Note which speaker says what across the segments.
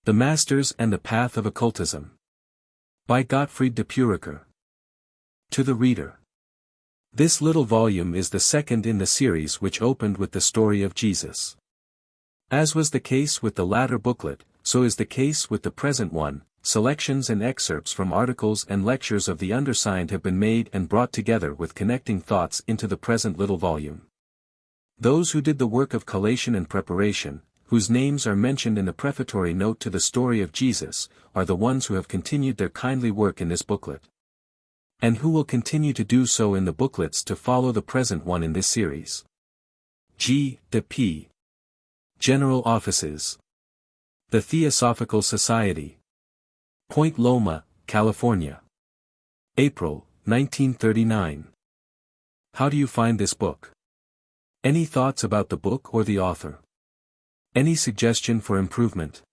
Speaker 1: The Masters and the Path of Occultism. By Gottfried de Purucker. To the reader. This little volume is the second in the series which opened with the story of Jesus. As was the case with the latter booklet, so is the case with the present one. Selections and excerpts from articles and lectures of the undersigned have been made and brought together with connecting thoughts into the present little volume. Those who did the work of collation and preparation, whose names are mentioned in the prefatory note to the story of Jesus, are the ones who have continued their kindly work in this booklet. And who will continue to do so in the booklets to follow the present one in this series. G. de P. General Offices. The Theosophical Society. Point Loma, California. April, 1939. How do you find this book? Any thoughts about the book or the author? Any suggestion for improvement?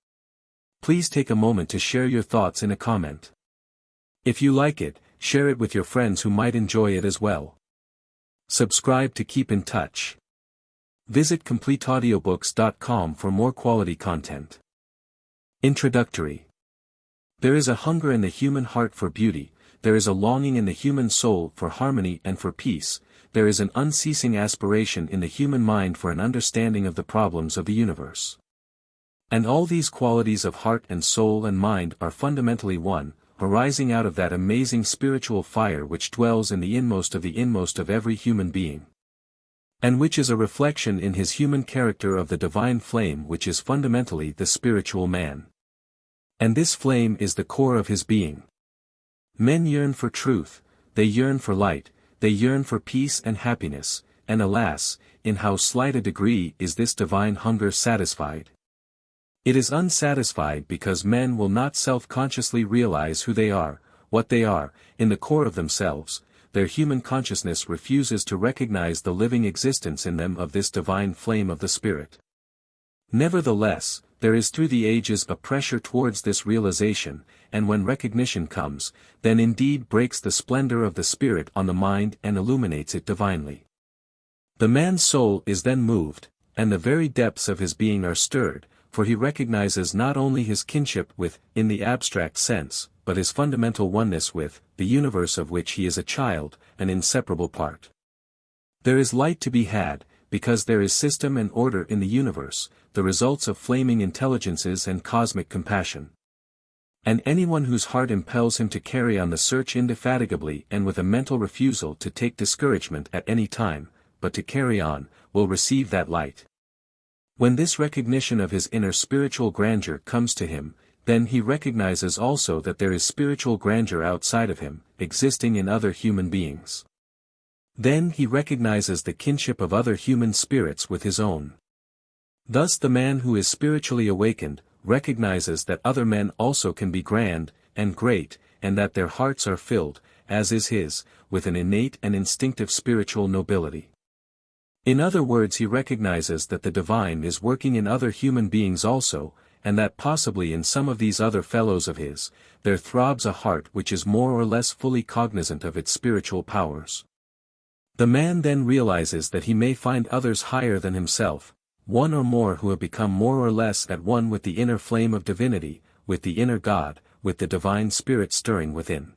Speaker 1: Please take a moment to share your thoughts in a comment. If you like it, share it with your friends who might enjoy it as well. Subscribe to keep in touch. Visit CompleteAudiobooks.com for more quality content. Introductory. There is a hunger in the human heart for beauty, there is a longing in the human soul for harmony and for peace, there is an unceasing aspiration in the human mind for an understanding of the problems of the universe. And all these qualities of heart and soul and mind are fundamentally one, arising out of that amazing spiritual fire which dwells in the inmost of every human being. And which is a reflection in his human character of the divine flame which is fundamentally the spiritual man. And this flame is the core of his being. Men yearn for truth, they yearn for light, they yearn for peace and happiness, and alas, in how slight a degree is this divine hunger satisfied? It is unsatisfied because men will not self-consciously realize who they are, what they are, in the core of themselves. Their human consciousness refuses to recognize the living existence in them of this divine flame of the Spirit. Nevertheless, there is through the ages a pressure towards this realization, and when recognition comes, then indeed breaks the splendor of the Spirit on the mind and illuminates it divinely. The man's soul is then moved, and the very depths of his being are stirred, for he recognizes not only his kinship with, in the abstract sense, but his fundamental oneness with, the universe of which he is a child, an inseparable part. There is light to be had, because there is system and order in the universe, the results of flaming intelligences and cosmic compassion. And anyone whose heart impels him to carry on the search indefatigably and with a mental refusal to take discouragement at any time, but to carry on, will receive that light. When this recognition of his inner spiritual grandeur comes to him, then he recognizes also that there is spiritual grandeur outside of him, existing in other human beings. Then he recognizes the kinship of other human spirits with his own. Thus the man who is spiritually awakened, recognizes that other men also can be grand, and great, and that their hearts are filled, as is his, with an innate and instinctive spiritual nobility. In other words, he recognizes that the divine is working in other human beings also, and that possibly in some of these other fellows of his, there throbs a heart which is more or less fully cognizant of its spiritual powers. The man then realizes that he may find others higher than himself, one or more who have become more or less at one with the inner flame of divinity, with the inner God, with the divine spirit stirring within.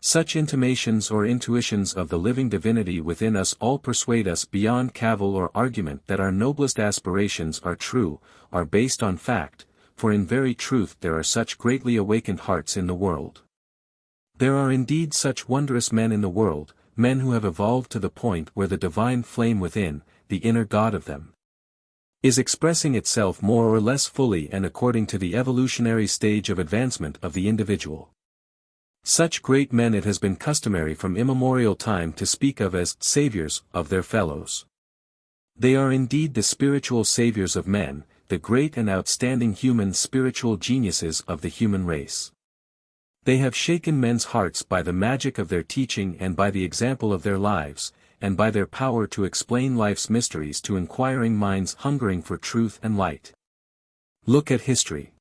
Speaker 1: Such intimations or intuitions of the living divinity within us all persuade us beyond cavil or argument that our noblest aspirations are true, are based on fact, for in very truth there are such greatly awakened hearts in the world. There are indeed such wondrous men in the world, men who have evolved to the point where the divine flame within, the inner God of them, is expressing itself more or less fully and according to the evolutionary stage of advancement of the individual. Such great men it has been customary from immemorial time to speak of as saviors of their fellows. They are indeed the spiritual saviors of men, the great and outstanding human spiritual geniuses of the human race. They have shaken men's hearts by the magic of their teaching and by the example of their lives, and by their power to explain life's mysteries to inquiring minds hungering for truth and light. Look at history.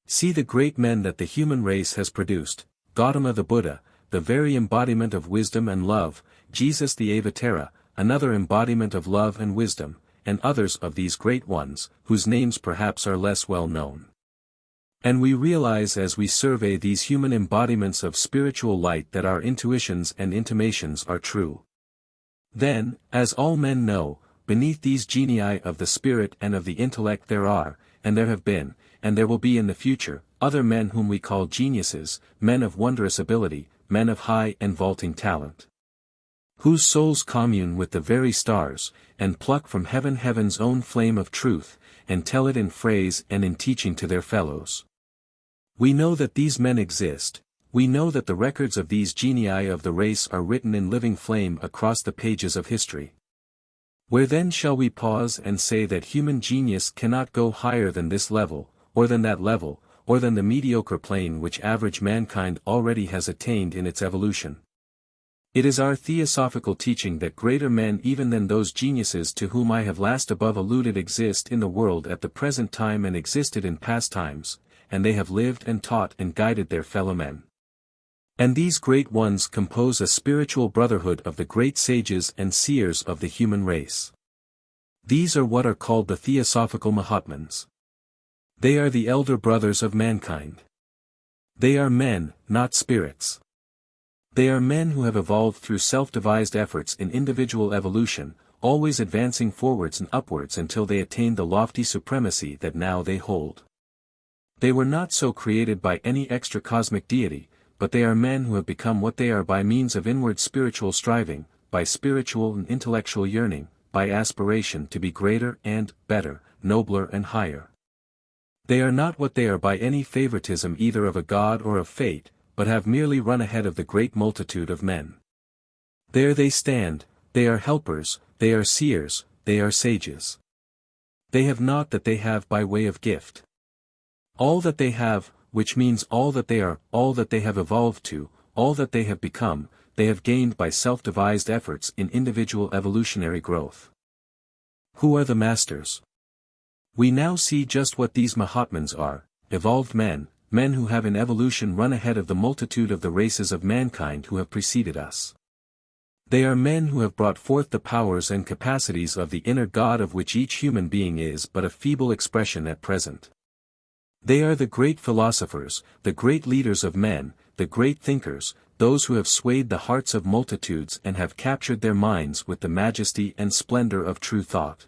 Speaker 1: See the great men that the human race has produced: Gautama the Buddha, the very embodiment of wisdom and love, Jesus the Avatara, another embodiment of love and wisdom, and others of these great ones, whose names perhaps are less well known. And we realize as we survey these human embodiments of spiritual light that our intuitions and intimations are true. Then, as all men know, beneath these genii of the spirit and of the intellect there are, and there have been, and there will be in the future, other men whom we call geniuses, men of wondrous ability, men of high and vaulting talent, whose souls commune with the very stars, and pluck from heaven heaven's own flame of truth, and tell it in phrase and in teaching to their fellows. We know that these men exist, we know that the records of these genii of the race are written in living flame across the pages of history. Where then shall we pause and say that human genius cannot go higher than this level, or than that level, or than the mediocre plane which average mankind already has attained in its evolution? It is our theosophical teaching that greater men even than those geniuses to whom I have last above alluded exist in the world at the present time and existed in past times, and they have lived and taught and guided their fellow men. And these great ones compose a spiritual brotherhood of the great sages and seers of the human race. These are what are called the Theosophical Mahatmans. They are the elder brothers of mankind. They are men, not spirits. They are men who have evolved through self-devised efforts in individual evolution, always advancing forwards and upwards until they attain the lofty supremacy that now they hold. They were not so created by any extra cosmic deity, but they are men who have become what they are by means of inward spiritual striving, by spiritual and intellectual yearning, by aspiration to be greater and better, nobler and higher. They are not what they are by any favoritism either of a god or of fate, but have merely run ahead of the great multitude of men. There they stand, they are helpers, they are seers, they are sages. They have naught that they have by way of gift. All that they have, which means all that they are, all that they have evolved to, all that they have become, they have gained by self-devised efforts in individual evolutionary growth. Who are the masters? We now see just what these Mahatmans are, evolved men, men who have in evolution run ahead of the multitude of the races of mankind who have preceded us. They are men who have brought forth the powers and capacities of the inner God of which each human being is but a feeble expression at present. They are the great philosophers, the great leaders of men, the great thinkers, those who have swayed the hearts of multitudes and have captured their minds with the majesty and splendor of true thought.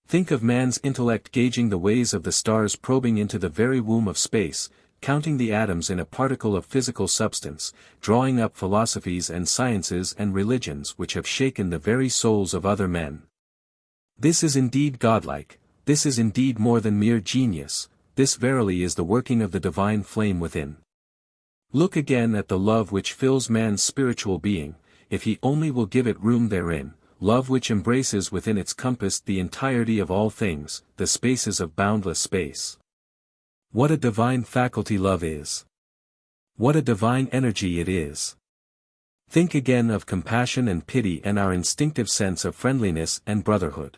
Speaker 1: Think of man's intellect gauging the ways of the stars, probing into the very womb of space, counting the atoms in a particle of physical substance, drawing up philosophies and sciences and religions which have shaken the very souls of other men. This is indeed godlike, this is indeed more than mere genius, this verily is the working of the divine flame within. Look again at the love which fills man's spiritual being, if he only will give it room therein, love which embraces within its compass the entirety of all things, the spaces of boundless space. What a divine faculty love is! What a divine energy it is! Think again of compassion and pity and our instinctive sense of friendliness and brotherhood.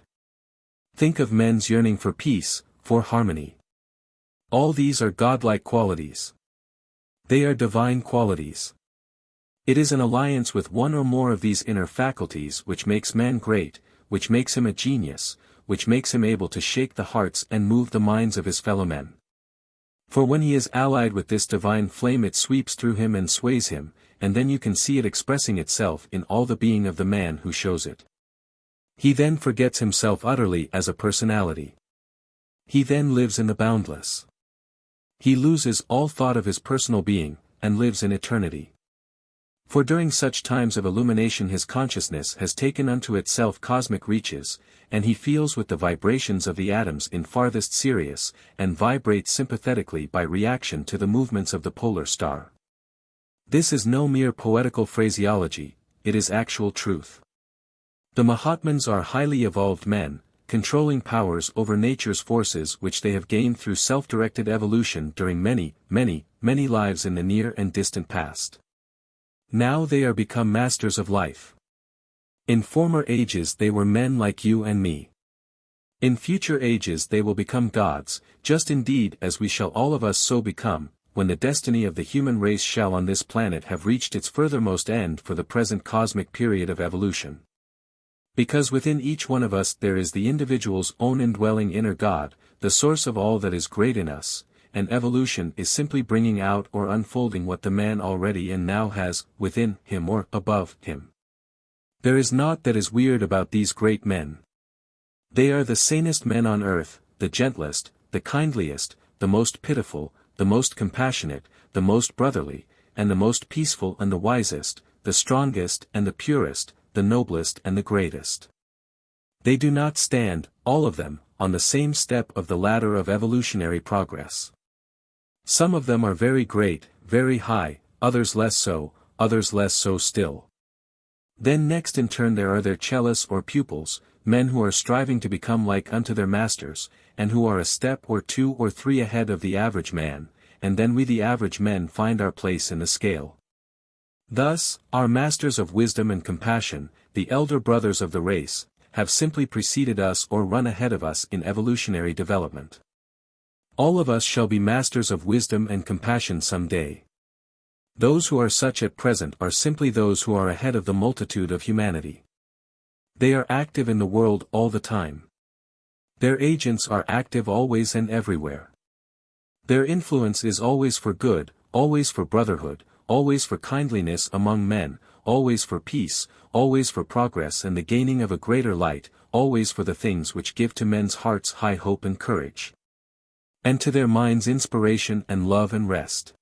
Speaker 1: Think of men's yearning for peace, for harmony. All these are godlike qualities. They are divine qualities. It is an alliance with one or more of these inner faculties which makes man great, which makes him a genius, which makes him able to shake the hearts and move the minds of his fellow men. For when he is allied with this divine flame it sweeps through him and sways him, and then you can see it expressing itself in all the being of the man who shows it. He then forgets himself utterly as a personality. He then lives in the boundless. He loses all thought of his personal being, and lives in eternity. For during such times of illumination his consciousness has taken unto itself cosmic reaches, and he feels with the vibrations of the atoms in farthest Sirius, and vibrates sympathetically by reaction to the movements of the polar star. This is no mere poetical phraseology, it is actual truth. The Mahatmans are highly evolved men, controlling powers over nature's forces which they have gained through self-directed evolution during many, many, many lives in the near and distant past. Now they are become masters of life. In former ages they were men like you and me. In future ages they will become gods, just indeed as we shall all of us so become, when the destiny of the human race shall on this planet have reached its furthermost end for the present cosmic period of evolution. Because within each one of us there is the individual's own indwelling inner God, the source of all that is great in us, and evolution is simply bringing out or unfolding what the man already and now has, within him or above him. There is naught that is weird about these great men. They are the sanest men on earth, the gentlest, the kindliest, the most pitiful, the most compassionate, the most brotherly, and the most peaceful and the wisest, the strongest and the purest, the noblest and the greatest. They do not stand, all of them, on the same step of the ladder of evolutionary progress. Some of them are very great, very high, others less so still. Then next in turn there are their chellists or pupils, men who are striving to become like unto their masters, and who are a step or two or three ahead of the average man, and then we the average men find our place in the scale. Thus, our masters of wisdom and compassion, the elder brothers of the race, have simply preceded us or run ahead of us in evolutionary development. All of us shall be masters of wisdom and compassion some day. Those who are such at present are simply those who are ahead of the multitude of humanity. They are active in the world all the time. Their agents are active always and everywhere. Their influence is always for good, always for brotherhood, always for kindliness among men, always for peace, always for progress and the gaining of a greater light, always for the things which give to men's hearts high hope and courage, and to their minds inspiration and love and rest.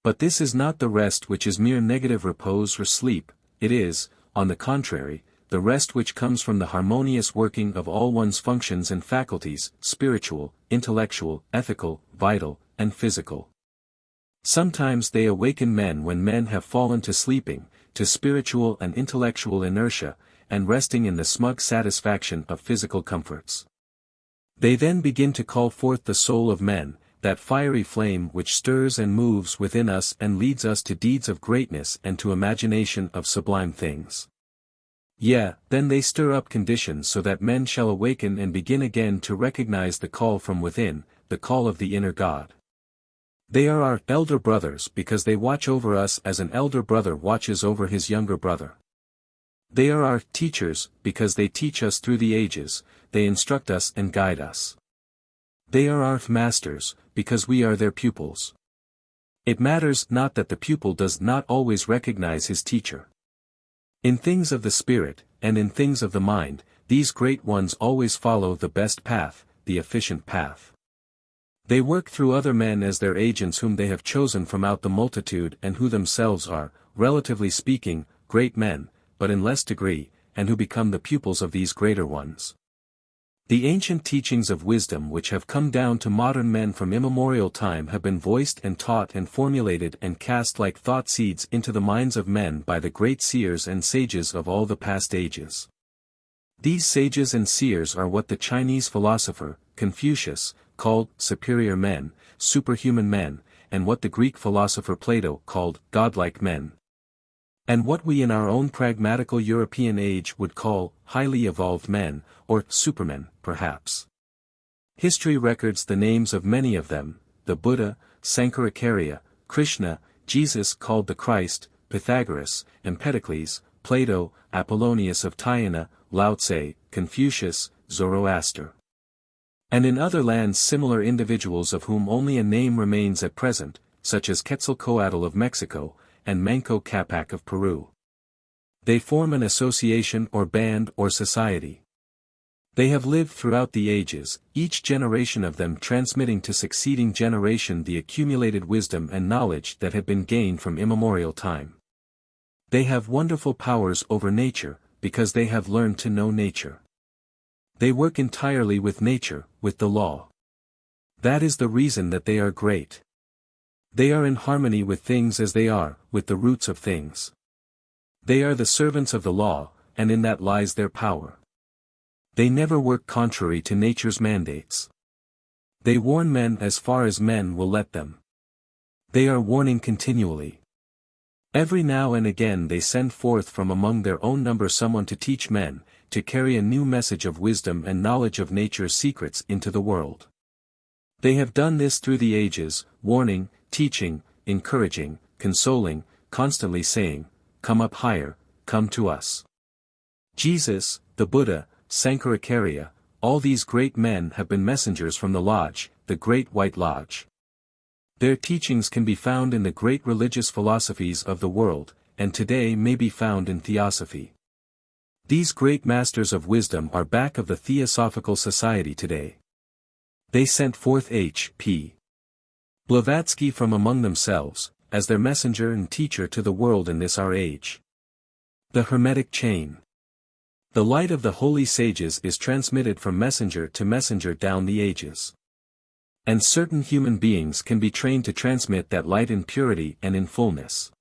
Speaker 1: But this is not the rest which is mere negative repose or sleep, it is, on the contrary, the rest which comes from the harmonious working of all one's functions and faculties, spiritual, intellectual, ethical, vital, and physical. Sometimes they awaken men when men have fallen to sleeping, to spiritual and intellectual inertia, and resting in the smug satisfaction of physical comforts. They then begin to call forth the soul of men, that fiery flame which stirs and moves within us and leads us to deeds of greatness and to imagination of sublime things. Then they stir up conditions so that men shall awaken and begin again to recognize the call from within, the call of the inner God. They are our elder brothers because they watch over us as an elder brother watches over his younger brother. They are our teachers because they teach us through the ages, they instruct us and guide us. They are our masters, because we are their pupils. It matters not that the pupil does not always recognize his teacher. In things of the spirit, and in things of the mind, these great ones always follow the best path, the efficient path. They work through other men as their agents whom they have chosen from out the multitude and who themselves are, relatively speaking, great men, but in less degree, and who become the pupils of these greater ones. The ancient teachings of wisdom which have come down to modern men from immemorial time have been voiced and taught and formulated and cast like thought seeds into the minds of men by the great seers and sages of all the past ages. These sages and seers are what the Chinese philosopher, Confucius, called superior men, superhuman men, and what the Greek philosopher Plato called godlike men. And what we in our own pragmatical European age would call highly evolved men, or supermen, perhaps. History records the names of many of them, the Buddha, Sankaracharya, Krishna, Jesus called the Christ, Pythagoras, Empedocles, Plato, Apollonius of Tyana, Lao Tse, Confucius, Zoroaster. And in other lands similar individuals of whom only a name remains at present, such as Quetzalcoatl of Mexico, and Manco Capac of Peru. They form an association or band or society. They have lived throughout the ages, each generation of them transmitting to succeeding generation the accumulated wisdom and knowledge that have been gained from immemorial time. They have wonderful powers over nature, because they have learned to know nature. They work entirely with nature, with the law. That is the reason that they are great. They are in harmony with things as they are, with the roots of things. They are the servants of the law, and in that lies their power. They never work contrary to nature's mandates. They warn men as far as men will let them. They are warning continually. Every now and again they send forth from among their own number someone to teach men, to carry a new message of wisdom and knowledge of nature's secrets into the world. They have done this through the ages, warning, teaching, encouraging, consoling, constantly saying, "Come up higher, come to us." Jesus, the Buddha, Sankaracharya, all these great men have been messengers from the Lodge, the Great White Lodge. Their teachings can be found in the great religious philosophies of the world, and today may be found in Theosophy. These great masters of wisdom are back of the Theosophical Society today. They sent forth H.P. Blavatsky from among themselves, as their messenger and teacher to the world in this our age. The Hermetic Chain. The light of the holy sages is transmitted from messenger to messenger down the ages. And certain human beings can be trained to transmit that light in purity and in fullness.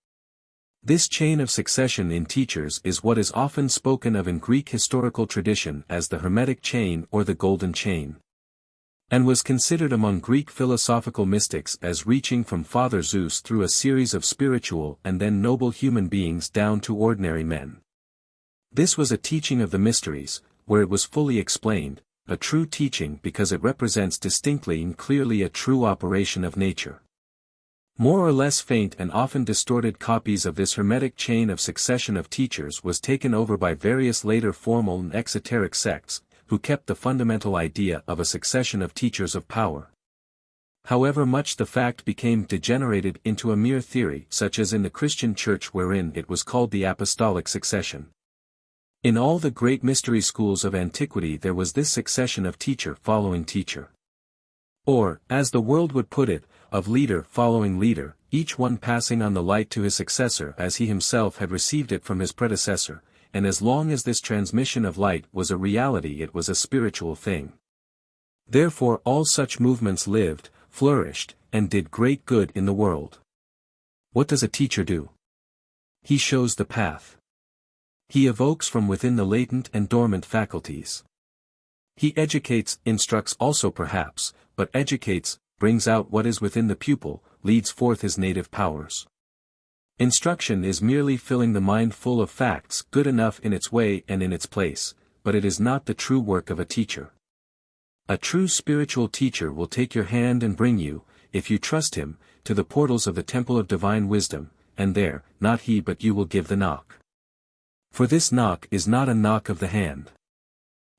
Speaker 1: This chain of succession in teachers is what is often spoken of in Greek historical tradition as the Hermetic Chain or the Golden Chain, and was considered among Greek philosophical mystics as reaching from Father Zeus through a series of spiritual and then noble human beings down to ordinary men. This was a teaching of the mysteries, where it was fully explained, a true teaching because it represents distinctly and clearly a true operation of nature. More or less faint and often distorted copies of this Hermetic chain of succession of teachers was taken over by various later formal and exoteric sects, who kept the fundamental idea of a succession of teachers of power. However much the fact became degenerated into a mere theory such as in the Christian Church wherein it was called the apostolic succession. In all the great mystery schools of antiquity there was this succession of teacher following teacher. Or, as the world would put it, of leader following leader, each one passing on the light to his successor as he himself had received it from his predecessor, and as long as this transmission of light was a reality it was a spiritual thing. Therefore all such movements lived, flourished, and did great good in the world. What does a teacher do? He shows the path. He evokes from within the latent and dormant faculties. He educates, instructs also perhaps, but educates, brings out what is within the pupil, leads forth his native powers. Instruction is merely filling the mind full of facts good enough in its way and in its place, but it is not the true work of a teacher. A true spiritual teacher will take your hand and bring you, if you trust him, to the portals of the temple of divine wisdom, and there, not he but you will give the knock. For this knock is not a knock of the hand.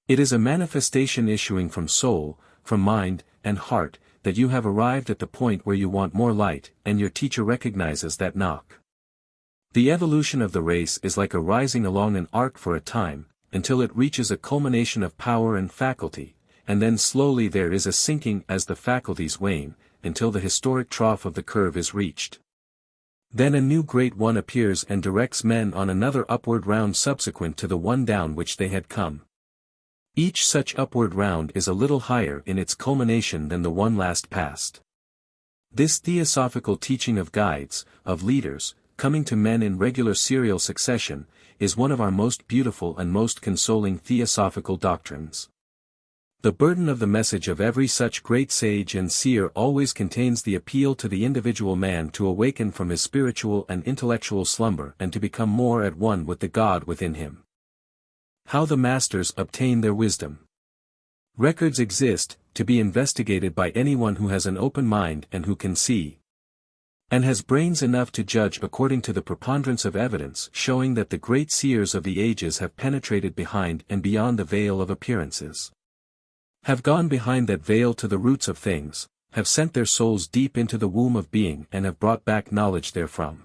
Speaker 1: It is a manifestation issuing from soul, from mind, and heart, that you have arrived at the point where you want more light, and your teacher recognizes that knock. The evolution of the race is like a rising along an arc for a time, until it reaches a culmination of power and faculty, and then slowly there is a sinking as the faculties wane, until the historic trough of the curve is reached. Then a new great one appears and directs men on another upward round subsequent to the one down which they had come. Each such upward round is a little higher in its culmination than the one last past. This theosophical teaching of guides, of leaders, coming to men in regular serial succession, is one of our most beautiful and most consoling theosophical doctrines. The burden of the message of every such great sage and seer always contains the appeal to the individual man to awaken from his spiritual and intellectual slumber and to become more at one with the God within him. How the masters obtain their wisdom. Records exist, to be investigated by anyone who has an open mind and who can see, and has brains enough to judge according to the preponderance of evidence showing that the great seers of the ages have penetrated behind and beyond the veil of appearances. Have gone behind that veil to the roots of things, have sent their souls deep into the womb of being and have brought back knowledge therefrom.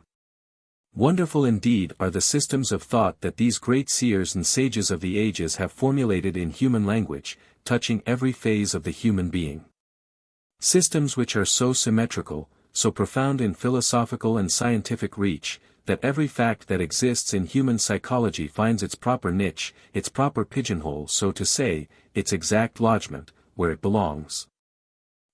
Speaker 1: Wonderful indeed are the systems of thought that these great seers and sages of the ages have formulated in human language, touching every phase of the human being. Systems which are so symmetrical, so profound in philosophical and scientific reach, that every fact that exists in human psychology finds its proper niche, its proper pigeonhole so to say, its exact lodgment, where it belongs.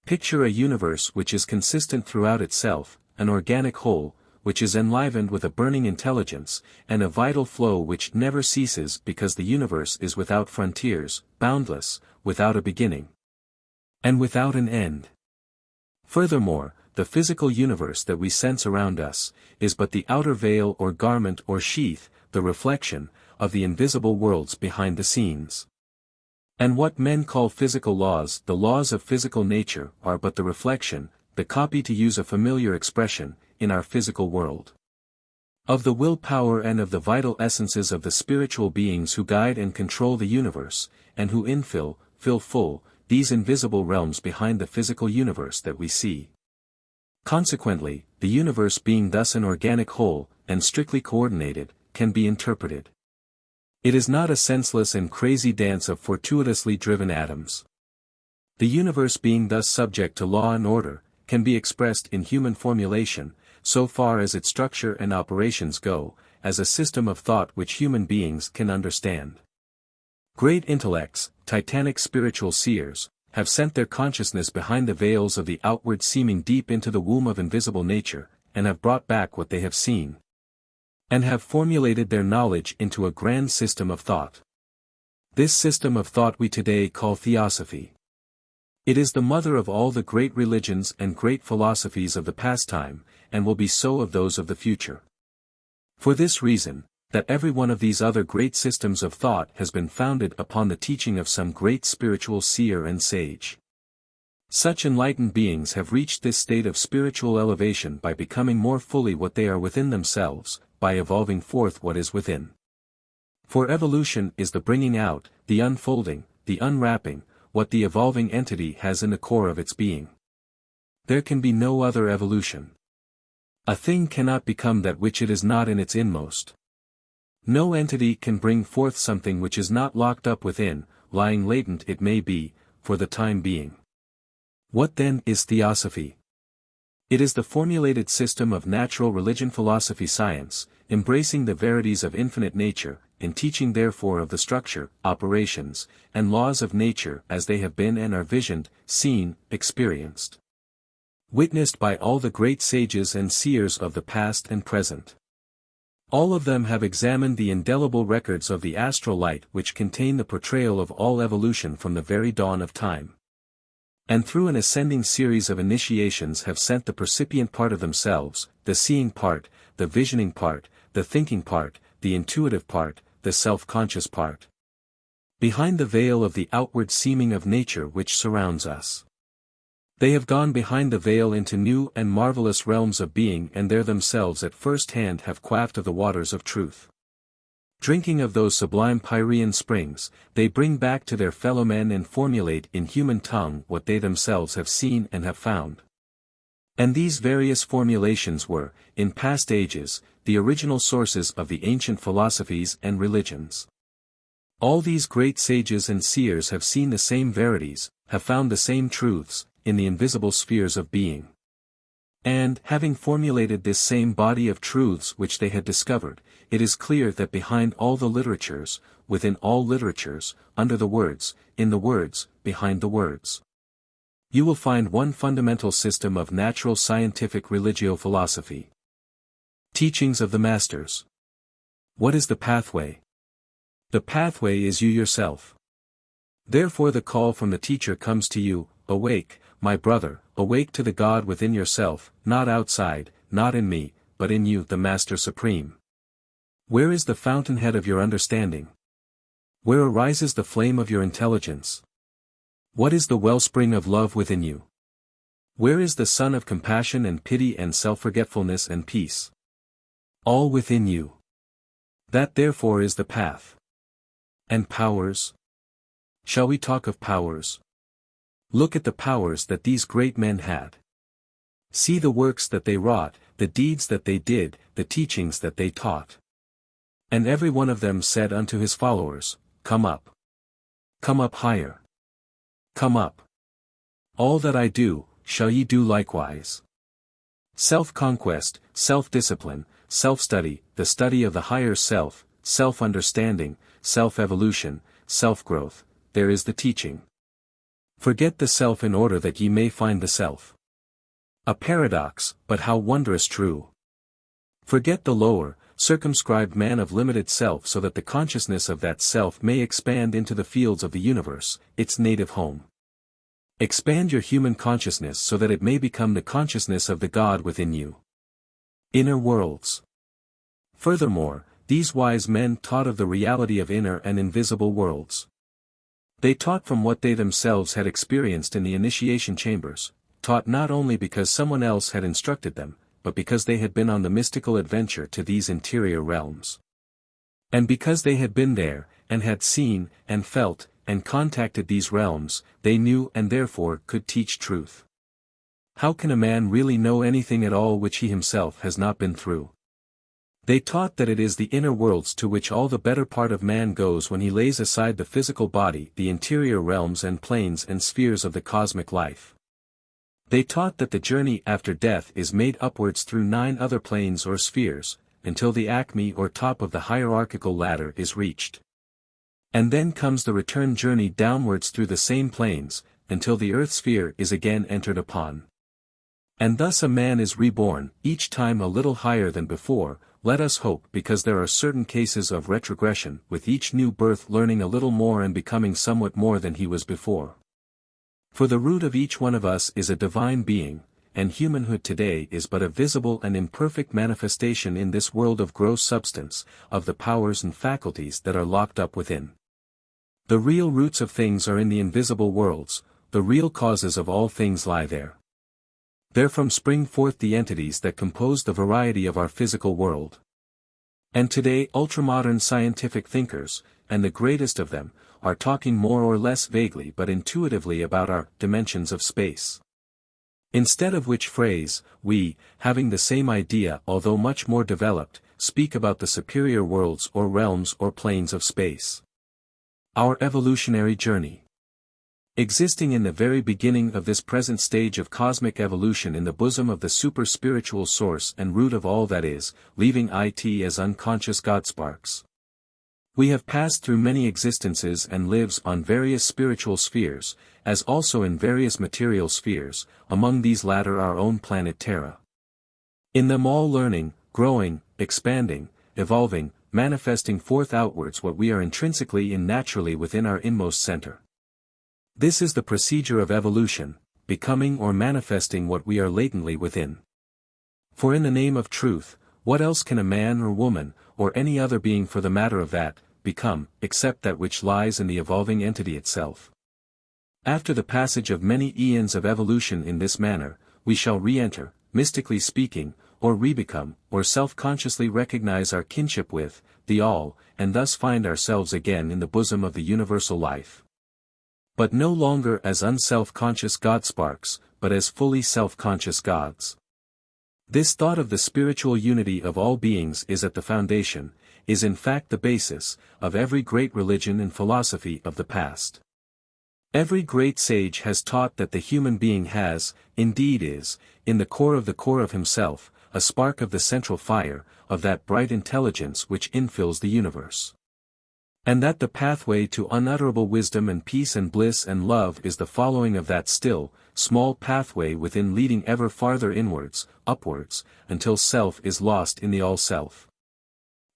Speaker 1: Picture a universe which is consistent throughout itself, an organic whole, which is enlivened with a burning intelligence, and a vital flow which never ceases because the universe is without frontiers, boundless, without a beginning, and without an end. Furthermore, the physical universe that we sense around us, is but the outer veil or garment or sheath, the reflection, of the invisible worlds behind the scenes. And what men call physical laws, the laws of physical nature, are but the reflection, the copy to use a familiar expression, in our physical world, of the will power and of the vital essences of the spiritual beings who guide and control the universe, and who fill full, these invisible realms behind the physical universe that we see. Consequently, the universe being thus an organic whole, and strictly coordinated, can be interpreted. It is not a senseless and crazy dance of fortuitously driven atoms. The universe being thus subject to law and order, can be expressed in human formulation, so far as its structure and operations go, as a system of thought which human beings can understand. Great intellects, titanic spiritual seers, have sent their consciousness behind the veils of the outward seeming deep into the womb of invisible nature, and have brought back what they have seen, and have formulated their knowledge into a grand system of thought. This system of thought we today call Theosophy. It is the mother of all the great religions and great philosophies of the past time, and will be so of those of the future. For this reason, that every one of these other great systems of thought has been founded upon the teaching of some great spiritual seer and sage. Such enlightened beings have reached this state of spiritual elevation by becoming more fully what they are within themselves, by evolving forth what is within. For evolution is the bringing out, the unfolding, the unwrapping, what the evolving entity has in the core of its being. There can be no other evolution. A thing cannot become that which it is not in its inmost. No entity can bring forth something which is not locked up within, lying latent it may be, for the time being. What then is Theosophy? It is the formulated system of natural religion philosophy science, embracing the verities of infinite nature, and teaching therefore of the structure, operations, and laws of nature as they have been and are visioned, seen, experienced, witnessed by all the great sages and seers of the past and present. All of them have examined the indelible records of the astral light which contain the portrayal of all evolution from the very dawn of time. And through an ascending series of initiations have sent the percipient part of themselves, the seeing part, the visioning part, the thinking part, the intuitive part, the self-conscious part, behind the veil of the outward seeming of nature which surrounds us. They have gone behind the veil into new and marvelous realms of being, and there themselves at first hand have quaffed of the waters of truth. Drinking of those sublime Pyrean springs, they bring back to their fellow men and formulate in human tongue what they themselves have seen and have found. And these various formulations were, in past ages, the original sources of the ancient philosophies and religions. All these great sages and seers have seen the same verities, have found the same truths, in the invisible spheres of being. And, having formulated this same body of truths which they had discovered, it is clear that behind all the literatures, within all literatures, under the words, in the words, behind the words, you will find one fundamental system of natural scientific religio-philosophy. Teachings of the Masters. What is the pathway? The pathway is you yourself. Therefore the call from the teacher comes to you, awake, my brother, awake to the God within yourself, not outside, not in me, but in you, the Master Supreme. Where is the fountainhead of your understanding? Where arises the flame of your intelligence? What is the wellspring of love within you? Where is the sun of compassion and pity and self-forgetfulness and peace? All within you. That therefore is the path. And powers? Shall we talk of powers? Look at the powers that these great men had. See the works that they wrought, the deeds that they did, the teachings that they taught. And every one of them said unto his followers, Come up. Come up higher. Come up. All that I do, shall ye do likewise. Self-conquest, self-discipline, self-study, the study of the higher self, self-understanding, self-evolution, self-growth, there is the teaching. Forget the self in order that ye may find the self. A paradox, but how wondrous true. Forget the lower, circumscribed man of limited self so that the consciousness of that self may expand into the fields of the universe, its native home. Expand your human consciousness so that it may become the consciousness of the God within you. Inner worlds. Furthermore, these wise men taught of the reality of inner and invisible worlds. They taught from what they themselves had experienced in the initiation chambers, taught not only because someone else had instructed them, but because they had been on the mystical adventure to these interior realms. And because they had been there, and had seen, and felt, and contacted these realms, they knew and therefore could teach truth. How can a man really know anything at all which he himself has not been through? They taught that it is the inner worlds to which all the better part of man goes when he lays aside the physical body, the interior realms and planes and spheres of the cosmic life. They taught that the journey after death is made upwards through 9 other planes or spheres, until the acme or top of the hierarchical ladder is reached. And then comes the return journey downwards through the same planes, until the earth sphere is again entered upon. And thus a man is reborn, each time a little higher than before, let us hope, because there are certain cases of retrogression, with each new birth learning a little more and becoming somewhat more than he was before. For the root of each one of us is a divine being, and humanhood today is but a visible and imperfect manifestation in this world of gross substance, of the powers and faculties that are locked up within. The real roots of things are in the invisible worlds, the real causes of all things lie there. Therefrom spring forth the entities that compose the variety of our physical world. And today ultramodern scientific thinkers, and the greatest of them, are talking more or less vaguely but intuitively about our dimensions of space. Instead of which phrase, we, having the same idea although much more developed, speak about the superior worlds or realms or planes of space. Our evolutionary journey. Existing in the very beginning of this present stage of cosmic evolution in the bosom of the super-spiritual source and root of all that is, leaving it as unconscious God-sparks. We have passed through many existences and lives on various spiritual spheres, as also in various material spheres, among these latter our own planet Terra. In them all learning, growing, expanding, evolving, manifesting forth outwards what we are intrinsically and naturally within our inmost center. This is the procedure of evolution, becoming or manifesting what we are latently within. For in the name of truth, what else can a man or woman, or any other being for the matter of that, become, except that which lies in the evolving entity itself? After the passage of many eons of evolution in this manner, we shall re-enter, mystically speaking, or re-become, or self-consciously recognize our kinship with, the All, and thus find ourselves again in the bosom of the universal life. But no longer as unself-conscious God-sparks, but as fully self-conscious gods. This thought of the spiritual unity of all beings is at the foundation, is in fact the basis, of every great religion and philosophy of the past. Every great sage has taught that the human being has, indeed is, in the core of himself, a spark of the central fire, of that bright intelligence which infills the universe. And that the pathway to unutterable wisdom and peace and bliss and love is the following of that still, small pathway within leading ever farther inwards, upwards, until self is lost in the all-self.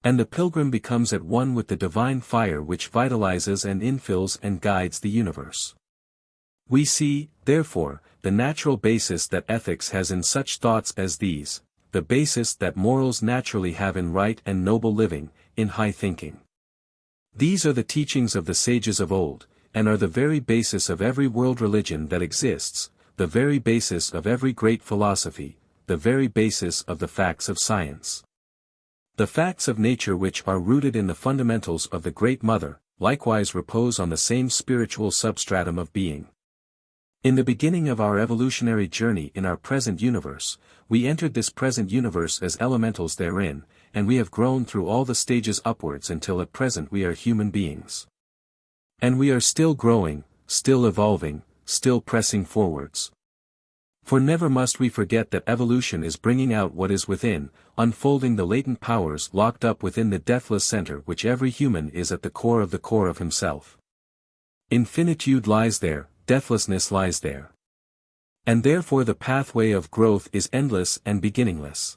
Speaker 1: And the pilgrim becomes at one with the divine fire which vitalizes and infills and guides the universe. We see, therefore, the natural basis that ethics has in such thoughts as these, the basis that morals naturally have in right and noble living, in high thinking. These are the teachings of the sages of old, and are the very basis of every world religion that exists, the very basis of every great philosophy, the very basis of the facts of science. The facts of nature which are rooted in the fundamentals of the Great Mother, likewise repose on the same spiritual substratum of being. In the beginning of our evolutionary journey in our present universe, we entered this present universe as elementals therein, and we have grown through all the stages upwards until at present we are human beings. And we are still growing, still evolving, still pressing forwards. For never must we forget that evolution is bringing out what is within, unfolding the latent powers locked up within the deathless center which every human is at the core of himself. Infinitude lies there, deathlessness lies there. And therefore the pathway of growth is endless and beginningless.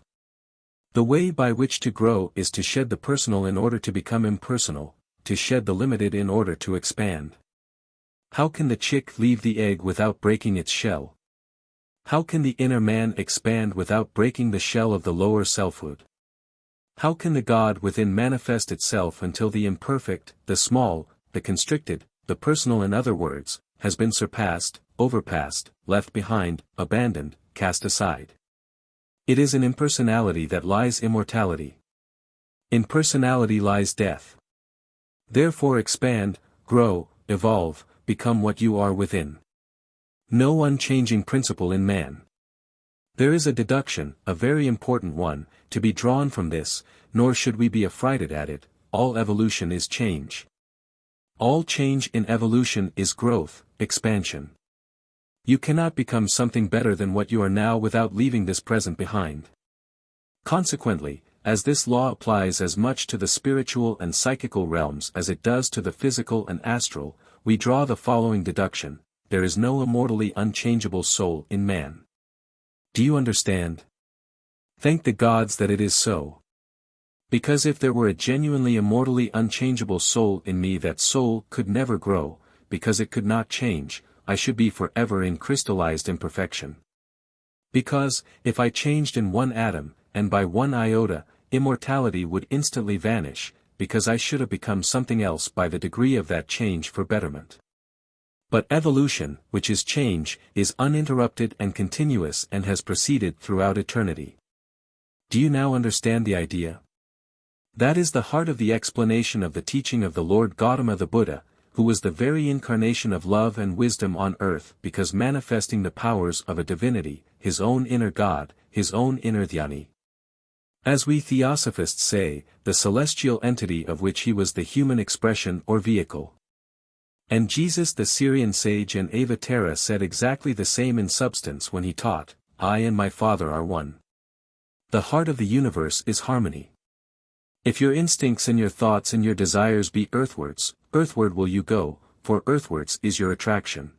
Speaker 1: The way by which to grow is to shed the personal in order to become impersonal, to shed the limited in order to expand. How can the chick leave the egg without breaking its shell? How can the inner man expand without breaking the shell of the lower selfhood? How can the God within manifest itself until the imperfect, the small, the constricted, the personal, in other words, has been surpassed, overpassed, left behind, abandoned, cast aside? It is in impersonality that lies immortality. In personality lies death. Therefore expand, grow, evolve, become what you are within. No unchanging principle in man. There is a deduction, a very important one, to be drawn from this, nor should we be affrighted at it: all evolution is change. All change in evolution is growth, expansion. You cannot become something better than what you are now without leaving this present behind. Consequently, as this law applies as much to the spiritual and psychical realms as it does to the physical and astral, we draw the following deduction: there is no immortally unchangeable soul in man. Do you understand? Thank the gods that it is so. Because if there were a genuinely immortally unchangeable soul in me, that soul could never grow, because it could not change. I should be forever in crystallized imperfection. Because, if I changed in one atom, and by one iota, immortality would instantly vanish, because I should have become something else by the degree of that change for betterment. But evolution, which is change, is uninterrupted and continuous and has proceeded throughout eternity. Do you now understand the idea? That is the heart of the explanation of the teaching of the Lord Gautama the Buddha, who was the very incarnation of love and wisdom on earth, because manifesting the powers of a divinity, his own inner God, his own inner dhyani. As we Theosophists say, the celestial entity of which he was the human expression or vehicle. And Jesus the Syrian sage and Avatara said exactly the same in substance when he taught, I and my Father are one. The heart of the universe is harmony. If your instincts and your thoughts and your desires be earthwards, earthward will you go, for earthwards is your attraction.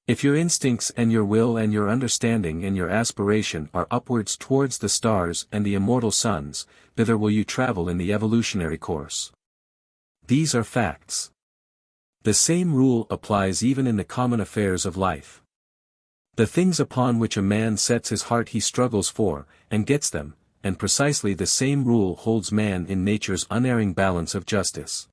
Speaker 1: If your instincts and your will and your understanding and your aspiration are upwards towards the stars and the immortal suns, thither will you travel in the evolutionary course. These are facts. The same rule applies even in the common affairs of life. The things upon which a man sets his heart he struggles for, and gets them, and precisely the same rule holds man in nature's unerring balance of justice.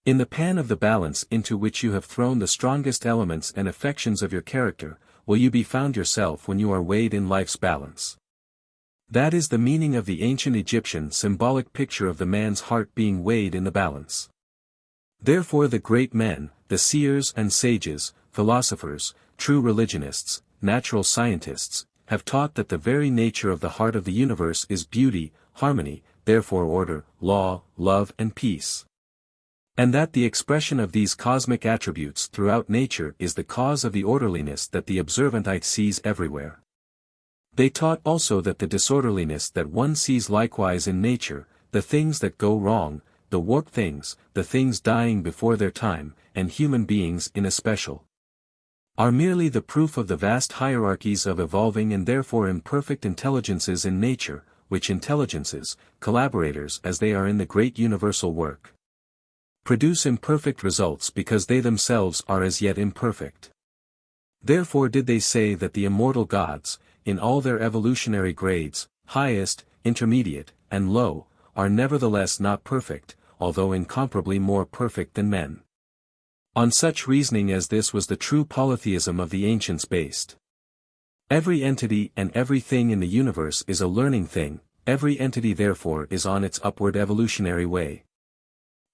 Speaker 1: In the pan of the balance into which you have thrown the strongest elements and affections of your character, will you be found yourself when you are weighed in life's balance. That is the meaning of the ancient Egyptian symbolic picture of the man's heart being weighed in the balance. Therefore the great men, the seers and sages, philosophers, true religionists, natural scientists, have taught that the very nature of the heart of the universe is beauty, harmony, therefore order, law, love and peace. And that the expression of these cosmic attributes throughout nature is the cause of the orderliness that the observant eye sees everywhere. They taught also that the disorderliness that one sees likewise in nature, the things that go wrong, the warped things, the things dying before their time, and human beings in especial, are merely the proof of the vast hierarchies of evolving and therefore imperfect intelligences in nature, which intelligences, collaborators as they are in the great universal work, produce imperfect results because they themselves are as yet imperfect. Therefore did they say that the immortal gods, in all their evolutionary grades, highest, intermediate, and low, are nevertheless not perfect, although incomparably more perfect than men. On such reasoning as this was the true polytheism of the ancients based. Every entity and everything in the universe is a learning thing, every entity therefore is on its upward evolutionary way.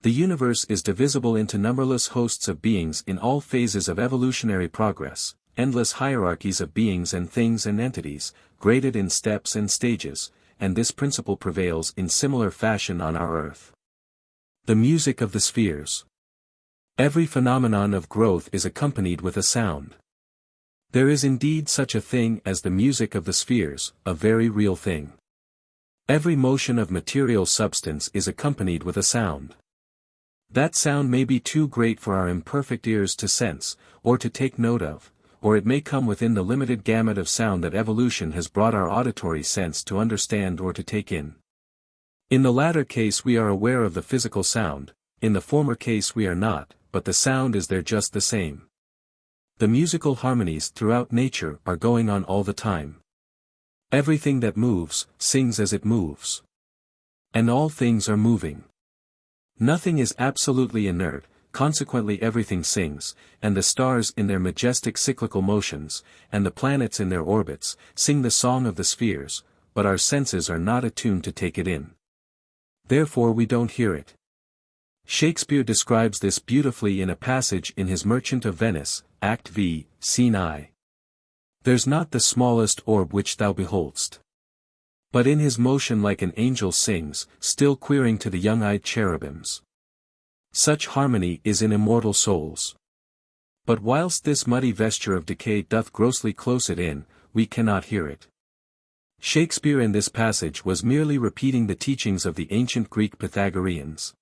Speaker 1: The universe is divisible into numberless hosts of beings in all phases of evolutionary progress, endless hierarchies of beings and things and entities, graded in steps and stages, and this principle prevails in similar fashion on our earth. The music of the spheres. Every phenomenon of growth is accompanied with a sound. There is indeed such a thing as the music of the spheres, a very real thing. Every motion of material substance is accompanied with a sound. That sound may be too great for our imperfect ears to sense, or to take note of, or it may come within the limited gamut of sound that evolution has brought our auditory sense to understand or to take in. In the latter case we are aware of the physical sound, in the former case we are not, but the sound is there just the same. The musical harmonies throughout nature are going on all the time. Everything that moves, sings as it moves. And all things are moving. Nothing is absolutely inert, consequently everything sings, and the stars in their majestic cyclical motions, and the planets in their orbits, sing the song of the spheres, but our senses are not attuned to take it in. Therefore we don't hear it. Shakespeare describes this beautifully in a passage in his Merchant of Venice, Act V, Scene I. There's not the smallest orb which thou behold'st. But in his motion like an angel sings, still queering to the young-eyed cherubims. Such harmony is in immortal souls. But whilst this muddy vesture of decay doth grossly close it in, we cannot hear it. Shakespeare in this passage was merely repeating the teachings of the ancient Greek Pythagoreans.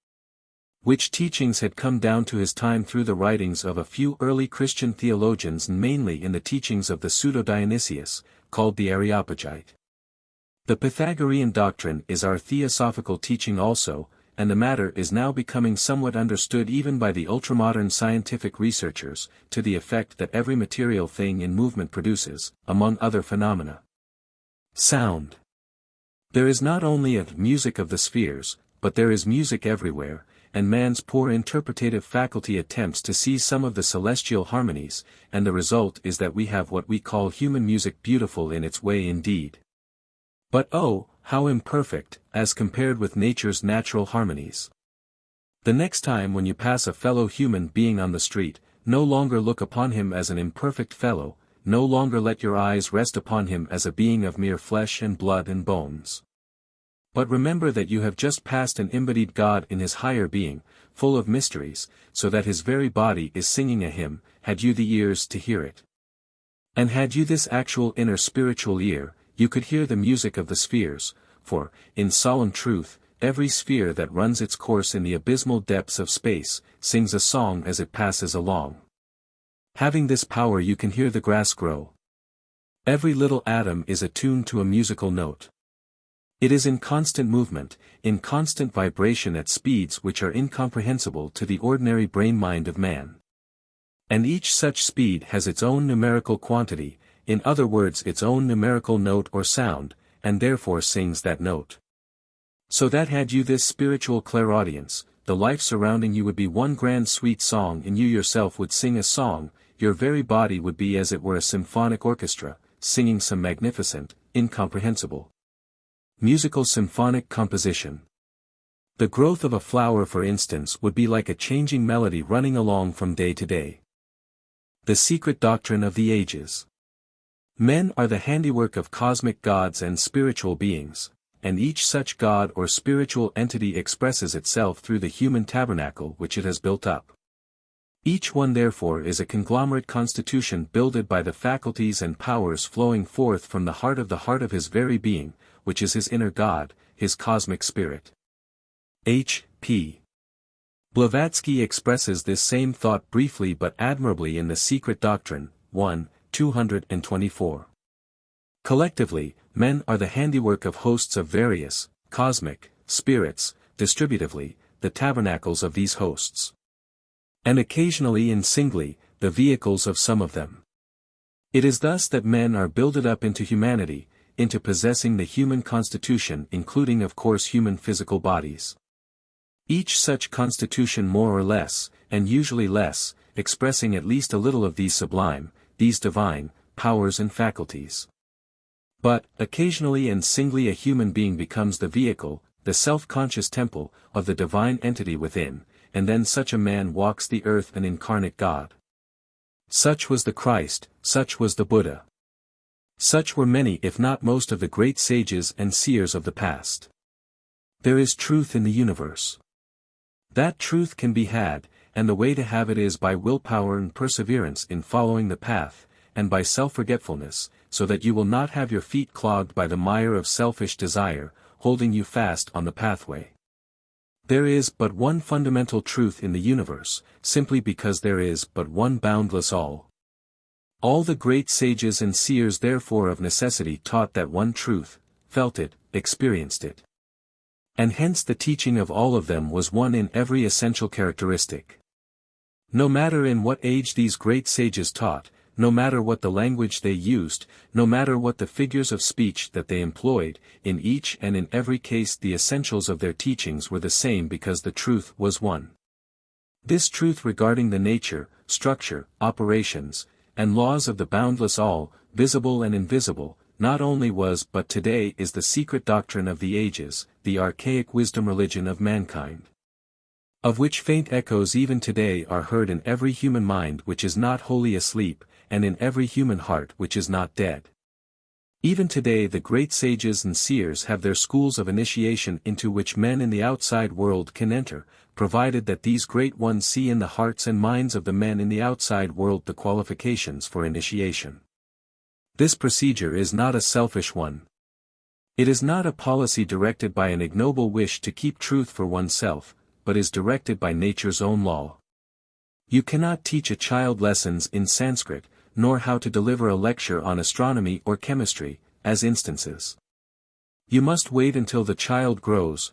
Speaker 1: Which teachings had come down to his time through the writings of a few early Christian theologians and mainly in the teachings of the pseudo-Dionysius, called the Areopagite. The Pythagorean doctrine is our theosophical teaching also, and the matter is now becoming somewhat understood even by the ultramodern scientific researchers, to the effect that every material thing in movement produces, among other phenomena, sound. There is not only a music of the spheres, but there is music everywhere, and man's poor interpretative faculty attempts to seize some of the celestial harmonies, and the result is that we have what we call human music, beautiful in its way indeed. But oh, how imperfect, as compared with nature's natural harmonies. The next time when you pass a fellow human being on the street, no longer look upon him as an imperfect fellow, no longer let your eyes rest upon him as a being of mere flesh and blood and bones. But remember that you have just passed an embodied God in his higher being, full of mysteries, so that his very body is singing a hymn, had you the ears to hear it. And had you this actual inner spiritual ear, you could hear the music of the spheres, for, in solemn truth, every sphere that runs its course in the abysmal depths of space, sings a song as it passes along. Having this power you can hear the grass grow. Every little atom is attuned to a musical note. It is in constant movement, in constant vibration at speeds which are incomprehensible to the ordinary brain-mind of man. And each such speed has its own numerical quantity, in other words its own numerical note or sound, and therefore sings that note. So that had you this spiritual clairaudience, the life surrounding you would be one grand sweet song and you yourself would sing a song, your very body would be as it were a symphonic orchestra, singing some magnificent, incomprehensible musical symphonic composition. The growth of a flower for instance would be like a changing melody running along from day to day. The secret doctrine of the ages. Men are the handiwork of cosmic gods and spiritual beings, and each such god or spiritual entity expresses itself through the human tabernacle which it has built up. Each one therefore is a conglomerate constitution builded by the faculties and powers flowing forth from the heart of his very being, which is his inner God, his cosmic spirit. H. P. Blavatsky expresses this same thought briefly but admirably in the Secret Doctrine, 1, 224. Collectively, men are the handiwork of hosts of various, cosmic, spirits, distributively, the tabernacles of these hosts. And occasionally and singly, the vehicles of some of them. It is thus that men are builded up into humanity, into possessing the human constitution including of course human physical bodies. Each such constitution more or less, and usually less, expressing at least a little of these sublime, these divine, powers and faculties. But, occasionally and singly a human being becomes the vehicle, the self-conscious temple, of the divine entity within, and then such a man walks the earth an incarnate God. Such was the Christ, such was the Buddha. Such were many if not most of the great sages and seers of the past. There is truth in the universe. That truth can be had, and the way to have it is by willpower and perseverance in following the path, and by self-forgetfulness, so that you will not have your feet clogged by the mire of selfish desire, holding you fast on the pathway. There is but one fundamental truth in the universe, simply because there is but one boundless all. All the great sages and seers therefore of necessity taught that one truth, felt it, experienced it. And hence the teaching of all of them was one in every essential characteristic. No matter in what age these great sages taught, no matter what the language they used, no matter what the figures of speech that they employed, in each and in every case the essentials of their teachings were the same because the truth was one. This truth regarding the nature, structure, operations, and laws of the boundless all, visible and invisible, not only was but today is the secret doctrine of the ages, the archaic wisdom religion of mankind. Of which faint echoes even today are heard in every human mind which is not wholly asleep, and in every human heart which is not dead. Even today the great sages and seers have their schools of initiation into which men in the outside world can enter, provided that these great ones see in the hearts and minds of the men in the outside world the qualifications for initiation. This procedure is not a selfish one. It is not a policy directed by an ignoble wish to keep truth for oneself, but is directed by nature's own law. You cannot teach a child lessons in Sanskrit, nor how to deliver a lecture on astronomy or chemistry, as instances. You must wait until the child grows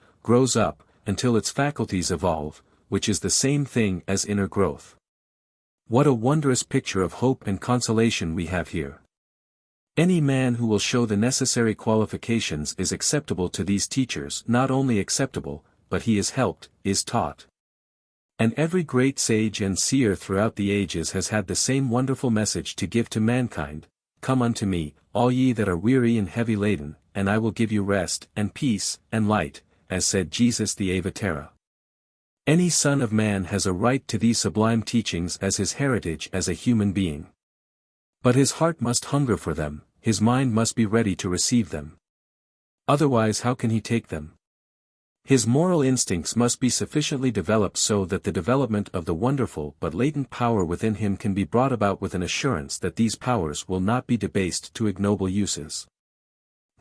Speaker 1: up, until its faculties evolve, which is the same thing as inner growth. What a wondrous picture of hope and consolation we have here. Any man who will show the necessary qualifications is acceptable to these teachers, not only acceptable, but he is helped, is taught. And every great sage and seer throughout the ages has had the same wonderful message to give to mankind: Come unto me, all ye that are weary and heavy laden, and I will give you rest, and peace, and light, as said Jesus the Avatara. Any son of man has a right to these sublime teachings as his heritage as a human being. But his heart must hunger for them, his mind must be ready to receive them. Otherwise how can he take them? His moral instincts must be sufficiently developed so that the development of the wonderful but latent power within him can be brought about with an assurance that these powers will not be debased to ignoble uses.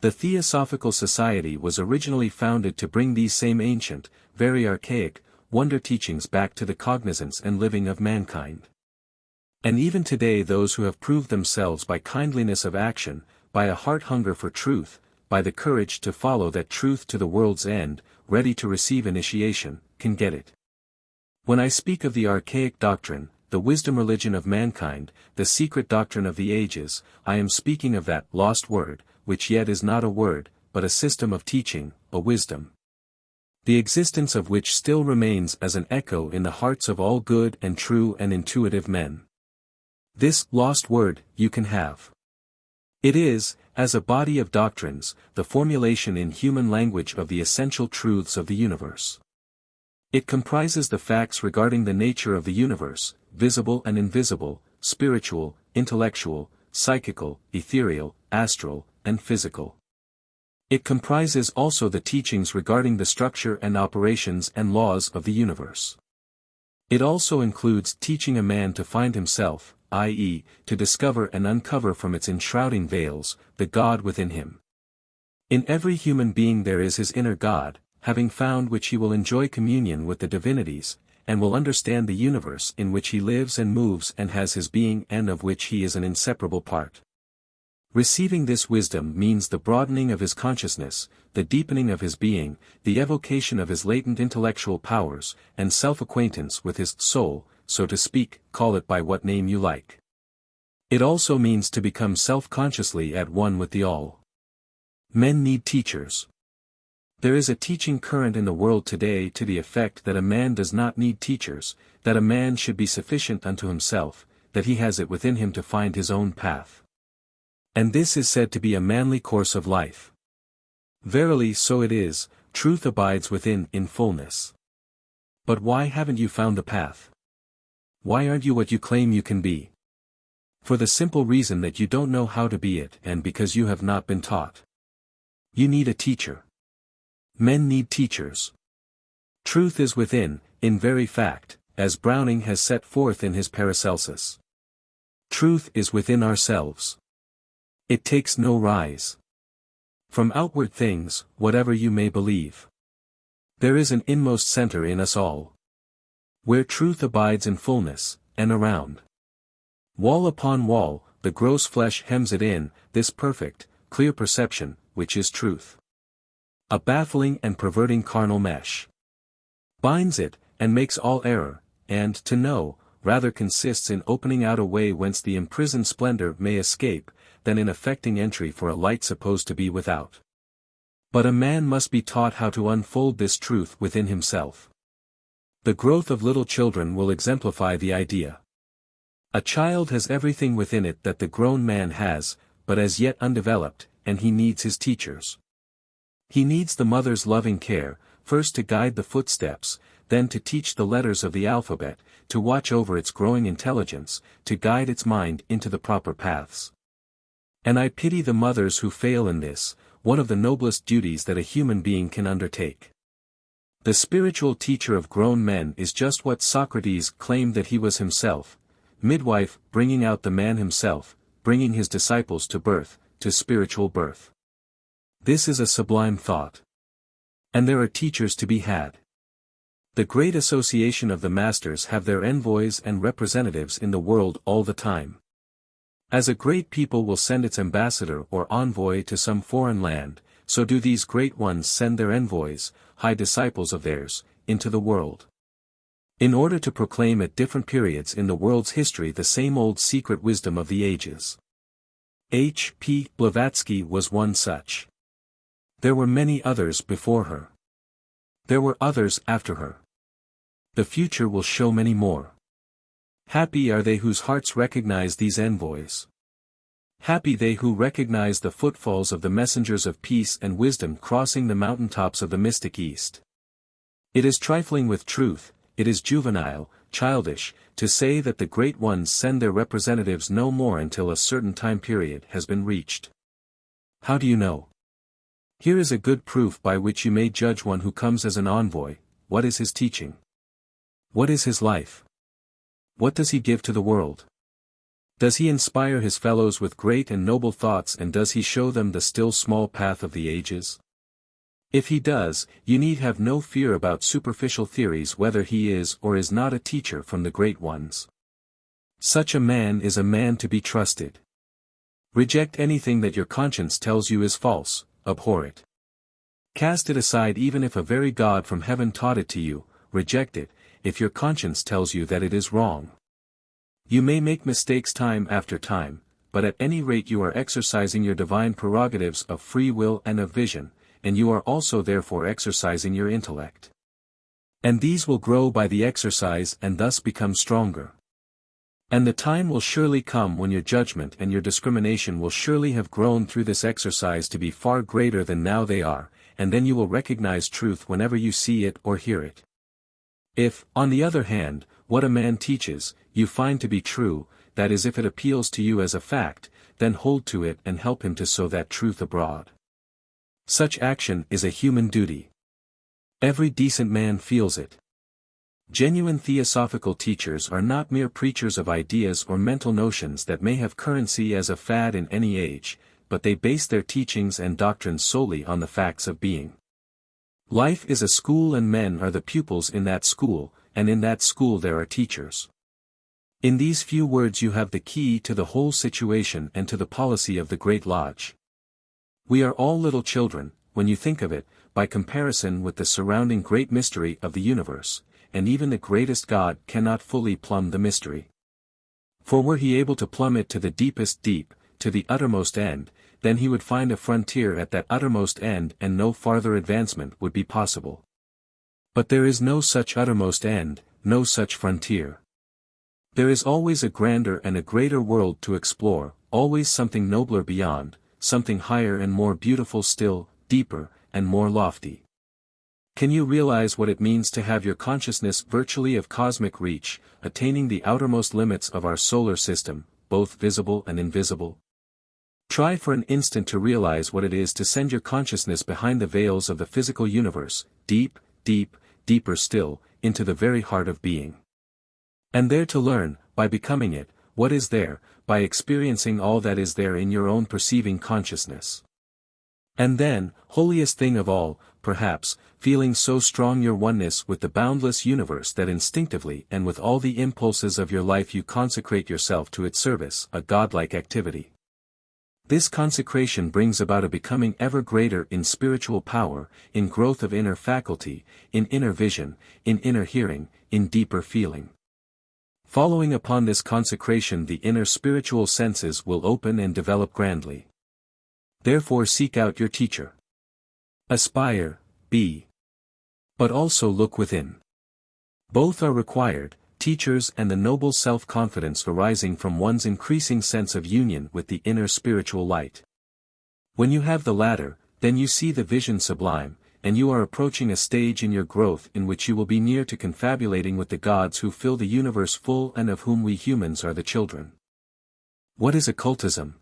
Speaker 1: The Theosophical Society was originally founded to bring these same ancient, very archaic, wonder teachings back to the cognizance and living of mankind. And even today those who have proved themselves by kindliness of action, by a heart hunger for truth, by the courage to follow that truth to the world's end, ready to receive initiation, can get it. When I speak of the archaic doctrine, the wisdom religion of mankind, the secret doctrine of the ages, I am speaking of that lost word, which yet is not a word, but a system of teaching, a wisdom. The existence of which still remains as an echo in the hearts of all good and true and intuitive men. This lost word you can have. It is, as a body of doctrines, the formulation in human language of the essential truths of the universe. It comprises the facts regarding the nature of the universe, visible and invisible, spiritual, intellectual, psychical, ethereal, astral, and physical. It comprises also the teachings regarding the structure and operations and laws of the universe. It also includes teaching a man to find himself, i.e., to discover and uncover from its enshrouding veils, the God within him. In every human being there is his inner God, having found which he will enjoy communion with the divinities, and will understand the universe in which he lives and moves and has his being and of which he is an inseparable part. Receiving this wisdom means the broadening of his consciousness, the deepening of his being, the evocation of his latent intellectual powers, and self-acquaintance with his soul, so to speak, call it by what name you like. It also means to become self-consciously at one with the all. Men need teachers. There is a teaching current in the world today to the effect that a man does not need teachers, that a man should be sufficient unto himself, that he has it within him to find his own path. And this is said to be a manly course of life. Verily so it is, truth abides within in fullness. But why haven't you found the path? Why aren't you what you claim you can be? For the simple reason that you don't know how to be it and because you have not been taught. You need a teacher. Men need teachers. Truth is within, in very fact, as Browning has set forth in his Paracelsus. Truth is within ourselves. It takes no rise from outward things, whatever you may believe. There is an inmost center in us all, where truth abides in fullness, and around. Wall upon wall, the gross flesh hems it in, this perfect, clear perception, which is truth. A baffling and perverting carnal mesh binds it, and makes all error, and to know, rather consists in opening out a way whence the imprisoned splendor may escape, than in effecting entry for a light supposed to be without. But a man must be taught how to unfold this truth within himself. The growth of little children will exemplify the idea. A child has everything within it that the grown man has, but as yet undeveloped, and he needs his teachers. He needs the mother's loving care, first to guide the footsteps, then to teach the letters of the alphabet, to watch over its growing intelligence, to guide its mind into the proper paths. And I pity the mothers who fail in this, one of the noblest duties that a human being can undertake. The spiritual teacher of grown men is just what Socrates claimed that he was himself, midwife bringing out the man himself, bringing his disciples to birth, to spiritual birth. This is a sublime thought. And there are teachers to be had. The great association of the masters have their envoys and representatives in the world all the time. As a great people will send its ambassador or envoy to some foreign land, so do these great ones send their envoys, high disciples of theirs, into the world. In order to proclaim at different periods in the world's history the same old secret wisdom of the ages. H. P. Blavatsky was one such. There were many others before her. There were others after her. The future will show many more. Happy are they whose hearts recognize these envoys. Happy they who recognize the footfalls of the messengers of peace and wisdom crossing the mountaintops of the mystic East. It is trifling with truth, it is juvenile, childish, to say that the great ones send their representatives no more until a certain time period has been reached. How do you know? Here is a good proof by which you may judge one who comes as an envoy. What is his teaching? What is his life? What does he give to the world? Does he inspire his fellows with great and noble thoughts, and does he show them the still small path of the ages? If he does, you need have no fear about superficial theories whether he is or is not a teacher from the great ones. Such a man is a man to be trusted. Reject anything that your conscience tells you is false, abhor it. Cast it aside even if a very God from heaven taught it to you, reject it, if your conscience tells you that it is wrong. You may make mistakes time after time, but at any rate you are exercising your divine prerogatives of free will and of vision, and you are also therefore exercising your intellect. And these will grow by the exercise and thus become stronger. And the time will surely come when your judgment and your discrimination will surely have grown through this exercise to be far greater than now they are, and then you will recognize truth whenever you see it or hear it. If, on the other hand, what a man teaches, you find to be true, that is if it appeals to you as a fact, then hold to it and help him to sow that truth abroad. Such action is a human duty. Every decent man feels it. Genuine theosophical teachers are not mere preachers of ideas or mental notions that may have currency as a fad in any age, but they base their teachings and doctrines solely on the facts of being. Life is a school and men are the pupils in that school, and in that school there are teachers. In these few words you have the key to the whole situation and to the policy of the Great Lodge. We are all little children, when you think of it, by comparison with the surrounding great mystery of the universe, and even the greatest God cannot fully plumb the mystery. For were he able to plumb it to the deepest deep, to the uttermost end, then he would find a frontier at that uttermost end and no farther advancement would be possible. But there is no such uttermost end, no such frontier. There is always a grander and a greater world to explore, always something nobler beyond, something higher and more beautiful still, deeper, and more lofty. Can you realize what it means to have your consciousness virtually of cosmic reach, attaining the outermost limits of our solar system, both visible and invisible? Try for an instant to realize what it is to send your consciousness behind the veils of the physical universe, deep, deep, deeper still, into the very heart of being. And there to learn, by becoming it, what is there, by experiencing all that is there in your own perceiving consciousness. And then, holiest thing of all, perhaps, feeling so strong your oneness with the boundless universe that instinctively and with all the impulses of your life you consecrate yourself to its service, a godlike activity. This consecration brings about a becoming ever greater in spiritual power, in growth of inner faculty, in inner vision, in inner hearing, in deeper feeling. Following upon this consecration the inner spiritual senses will open and develop grandly. Therefore seek out your teacher. Aspire, be. But also look within. Both are required, teachers and the noble self-confidence arising from one's increasing sense of union with the inner spiritual light. When you have the latter, then you see the vision sublime, and you are approaching a stage in your growth in which you will be near to confabulating with the gods who fill the universe full and of whom we humans are the children. What is occultism?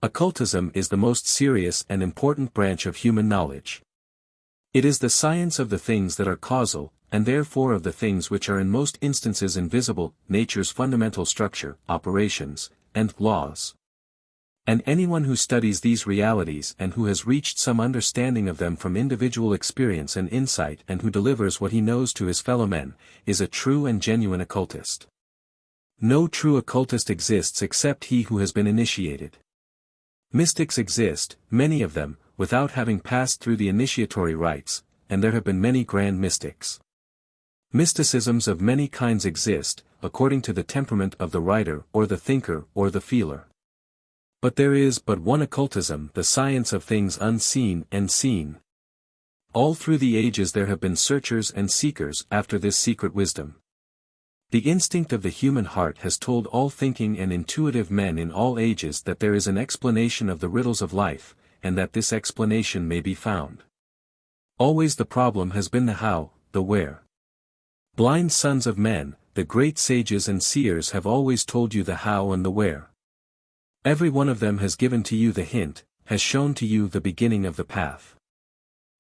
Speaker 1: Occultism is the most serious and important branch of human knowledge. It is the science of the things that are causal, and therefore of the things which are in most instances invisible, nature's fundamental structure, operations, and laws. And anyone who studies these realities and who has reached some understanding of them from individual experience and insight and who delivers what he knows to his fellow men, is a true and genuine occultist. No true occultist exists except he who has been initiated. Mystics exist, many of them, without having passed through the initiatory rites, and there have been many grand mystics. Mysticisms of many kinds exist, according to the temperament of the writer or the thinker or the feeler. But there is but one occultism, the science of things unseen and seen. All through the ages there have been searchers and seekers after this secret wisdom. The instinct of the human heart has told all thinking and intuitive men in all ages that there is an explanation of the riddles of life, and that this explanation may be found. Always the problem has been the how, the where. Blind sons of men, the great sages and seers have always told you the how and the where. Every one of them has given to you the hint, has shown to you the beginning of the path.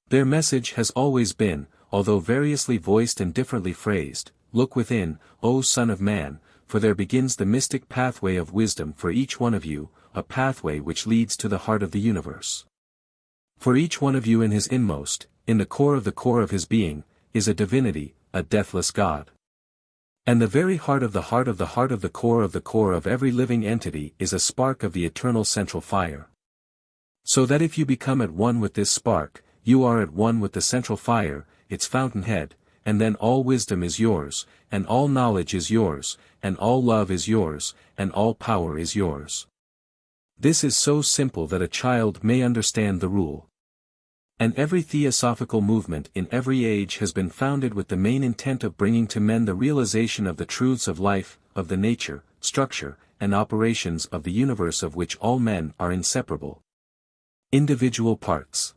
Speaker 1: Their message has always been, although variously voiced and differently phrased, look within, O Son of Man, for there begins the mystic pathway of wisdom for each one of you, a pathway which leads to the heart of the universe. For each one of you in his inmost, in the core of his being, is a divinity, a deathless God. And the very heart of the heart of the heart of the core of every living entity is a spark of the eternal central fire. So that if you become at one with this spark, you are at one with the central fire, its fountainhead, and then all wisdom is yours, and all knowledge is yours, and all love is yours, and all power is yours. This is so simple that a child may understand the rule. And every theosophical movement in every age has been founded with the main intent of bringing to men the realization of the truths of life, of the nature, structure, and operations of the universe of which all men are inseparable. Individual parts.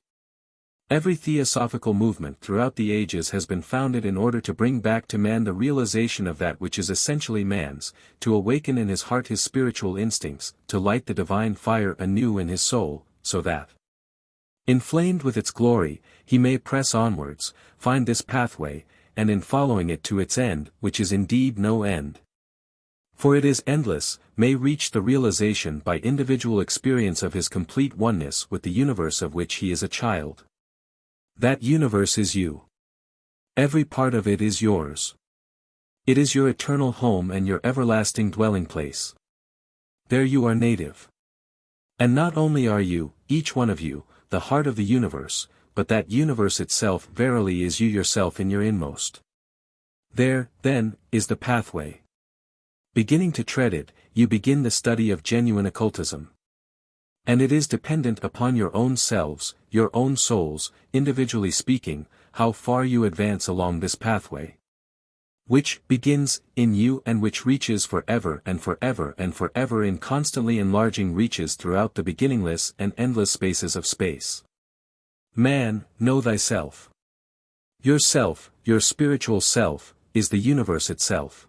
Speaker 1: Every theosophical movement throughout the ages has been founded in order to bring back to man the realization of that which is essentially man's, to awaken in his heart his spiritual instincts, to light the divine fire anew in his soul, so that, inflamed with its glory, he may press onwards, find this pathway, and in following it to its end, which is indeed no end, for it is endless, may reach the realization by individual experience of his complete oneness with the universe of which he is a child. That universe is you. Every part of it is yours. It is your eternal home and your everlasting dwelling place. There you are native. And not only are you, each one of you, the heart of the universe, but that universe itself verily is you yourself in your inmost. There, then, is the pathway. Beginning to tread it, you begin the study of genuine occultism. And it is dependent upon your own selves, your own souls, individually speaking, how far you advance along this pathway, which begins in you and which reaches forever and forever and forever in constantly enlarging reaches throughout the beginningless and endless spaces of space. Man, know thyself. Yourself, your spiritual self, is the universe itself.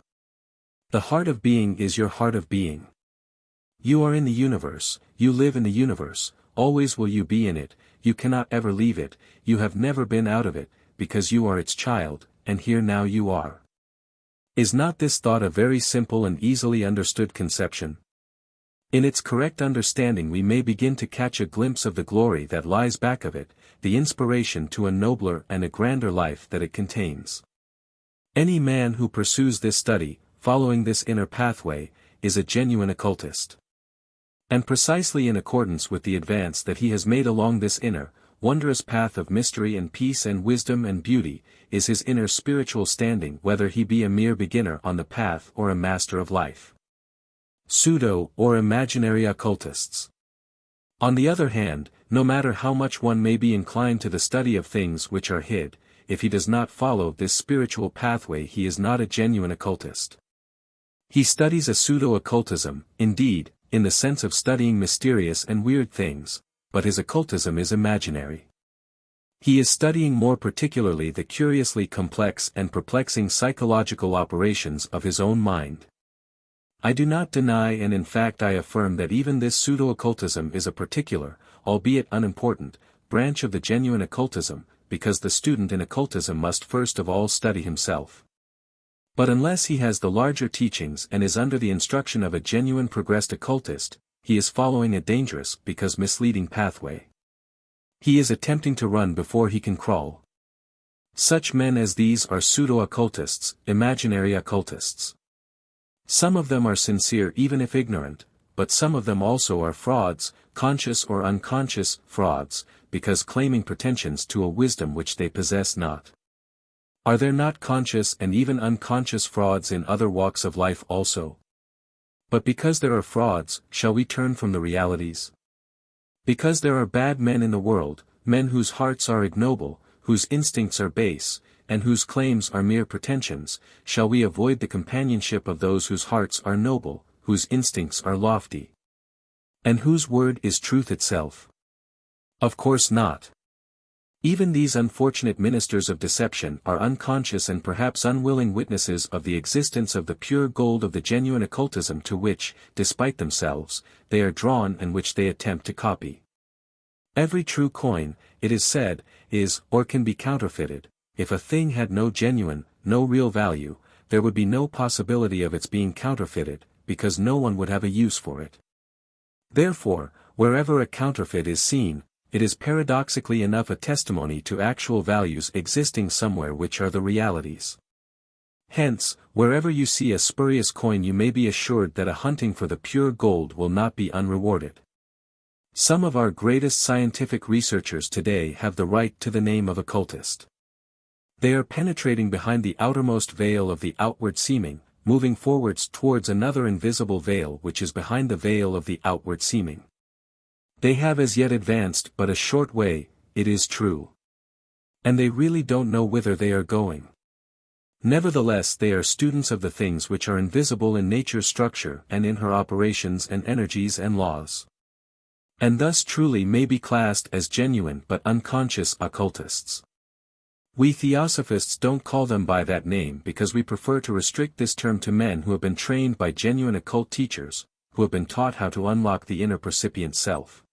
Speaker 1: The heart of being is your heart of being. You are in the universe, you live in the universe, always will you be in it, you cannot ever leave it, you have never been out of it, because you are its child, and here now you are. Is not this thought a very simple and easily understood conception? In its correct understanding we may begin to catch a glimpse of the glory that lies back of it, the inspiration to a nobler and a grander life that it contains. Any man who pursues this study, following this inner pathway, is a genuine occultist. And precisely in accordance with the advance that he has made along this inner, wondrous path of mystery and peace and wisdom and beauty, is his inner spiritual standing whether he be a mere beginner on the path or a master of life. Pseudo or imaginary occultists. On the other hand, no matter how much one may be inclined to the study of things which are hid, if he does not follow this spiritual pathway he is not a genuine occultist. He studies a pseudo-occultism, indeed, in the sense of studying mysterious and weird things, but his occultism is imaginary. He is studying more particularly the curiously complex and perplexing psychological operations of his own mind. I do not deny, and in fact I affirm, that even this pseudo-occultism is a particular, albeit unimportant, branch of the genuine occultism, because the student in occultism must first of all study himself. But unless he has the larger teachings and is under the instruction of a genuine progressed occultist, he is following a dangerous because misleading pathway. He is attempting to run before he can crawl. Such men as these are pseudo-occultists, imaginary occultists. Some of them are sincere even if ignorant, but some of them also are frauds, conscious or unconscious frauds, because claiming pretensions to a wisdom which they possess not. Are there not conscious and even unconscious frauds in other walks of life also? But because there are frauds, shall we turn from the realities? Because there are bad men in the world, men whose hearts are ignoble, whose instincts are base, and whose claims are mere pretensions, shall we avoid the companionship of those whose hearts are noble, whose instincts are lofty, and whose word is truth itself? Of course not. Even these unfortunate ministers of deception are unconscious and perhaps unwilling witnesses of the existence of the pure gold of the genuine occultism to which, despite themselves, they are drawn and which they attempt to copy. Every true coin, it is said, is or can be counterfeited. If a thing had no genuine, no real value, there would be no possibility of its being counterfeited, because no one would have a use for it. Therefore, wherever a counterfeit is seen, it is paradoxically enough a testimony to actual values existing somewhere which are the realities. Hence, wherever you see a spurious coin you may be assured that a hunting for the pure gold will not be unrewarded. Some of our greatest scientific researchers today have the right to the name of occultist. They are penetrating behind the outermost veil of the outward seeming, moving forwards towards another invisible veil which is behind the veil of the outward seeming. They have as yet advanced but a short way, it is true. And they really don't know whither they are going. Nevertheless they are students of the things which are invisible in nature's structure and in her operations and energies and laws. And thus truly may be classed as genuine but unconscious occultists. We Theosophists don't call them by that name because we prefer to restrict this term to men who have been trained by genuine occult teachers, who have been taught how to unlock the inner percipient self.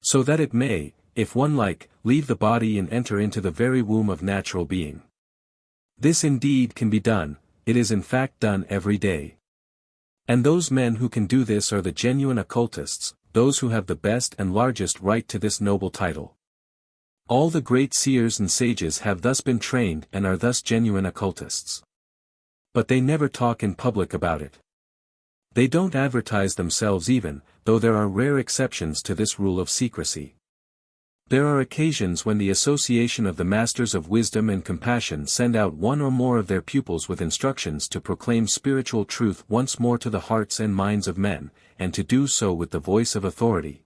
Speaker 1: So that it may, if one like, leave the body and enter into the very womb of natural being. This indeed can be done, it is in fact done every day. And those men who can do this are the genuine occultists, those who have the best and largest right to this noble title. All the great seers and sages have thus been trained and are thus genuine occultists. But they never talk in public about it. They don't advertise themselves even, though there are rare exceptions to this rule of secrecy. There are occasions when the association of the masters of wisdom and compassion send out one or more of their pupils with instructions to proclaim spiritual truth once more to the hearts and minds of men, and to do so with the voice of authority.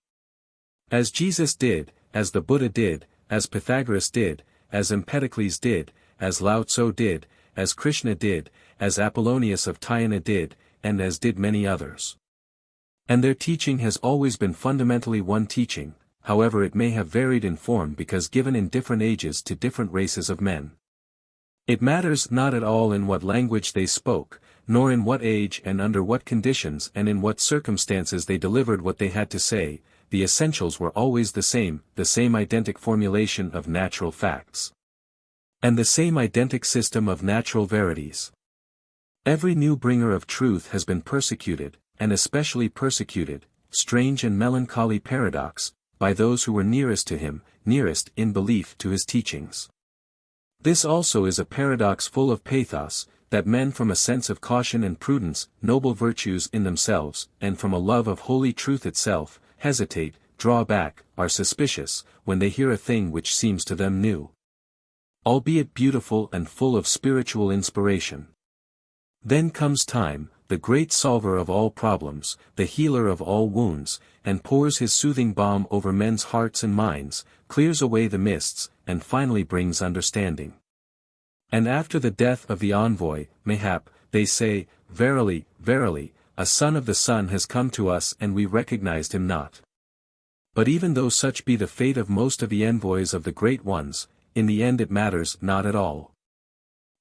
Speaker 1: As Jesus did, as the Buddha did, as Pythagoras did, as Empedocles did, as Lao Tzu did, as Krishna did, as Apollonius of Tyana did, and as did many others. And their teaching has always been fundamentally one teaching, however it may have varied in form because given in different ages to different races of men. It matters not at all in what language they spoke, nor in what age and under what conditions and in what circumstances they delivered what they had to say, the essentials were always the same identical formulation of natural facts. And the same identical system of natural verities. Every new bringer of truth has been persecuted, and especially persecuted, strange and melancholy paradox, by those who were nearest to him, nearest in belief to his teachings. This also is a paradox full of pathos, that men from a sense of caution and prudence, noble virtues in themselves, and from a love of holy truth itself, hesitate, draw back, are suspicious, when they hear a thing which seems to them new, albeit beautiful and full of spiritual inspiration. Then comes time, the great solver of all problems, the healer of all wounds, and pours his soothing balm over men's hearts and minds, clears away the mists, and finally brings understanding. And after the death of the envoy, mayhap, they say, Verily, verily, a son of the sun has come to us and we recognized him not. But even though such be the fate of most of the envoys of the Great Ones, in the end it matters not at all.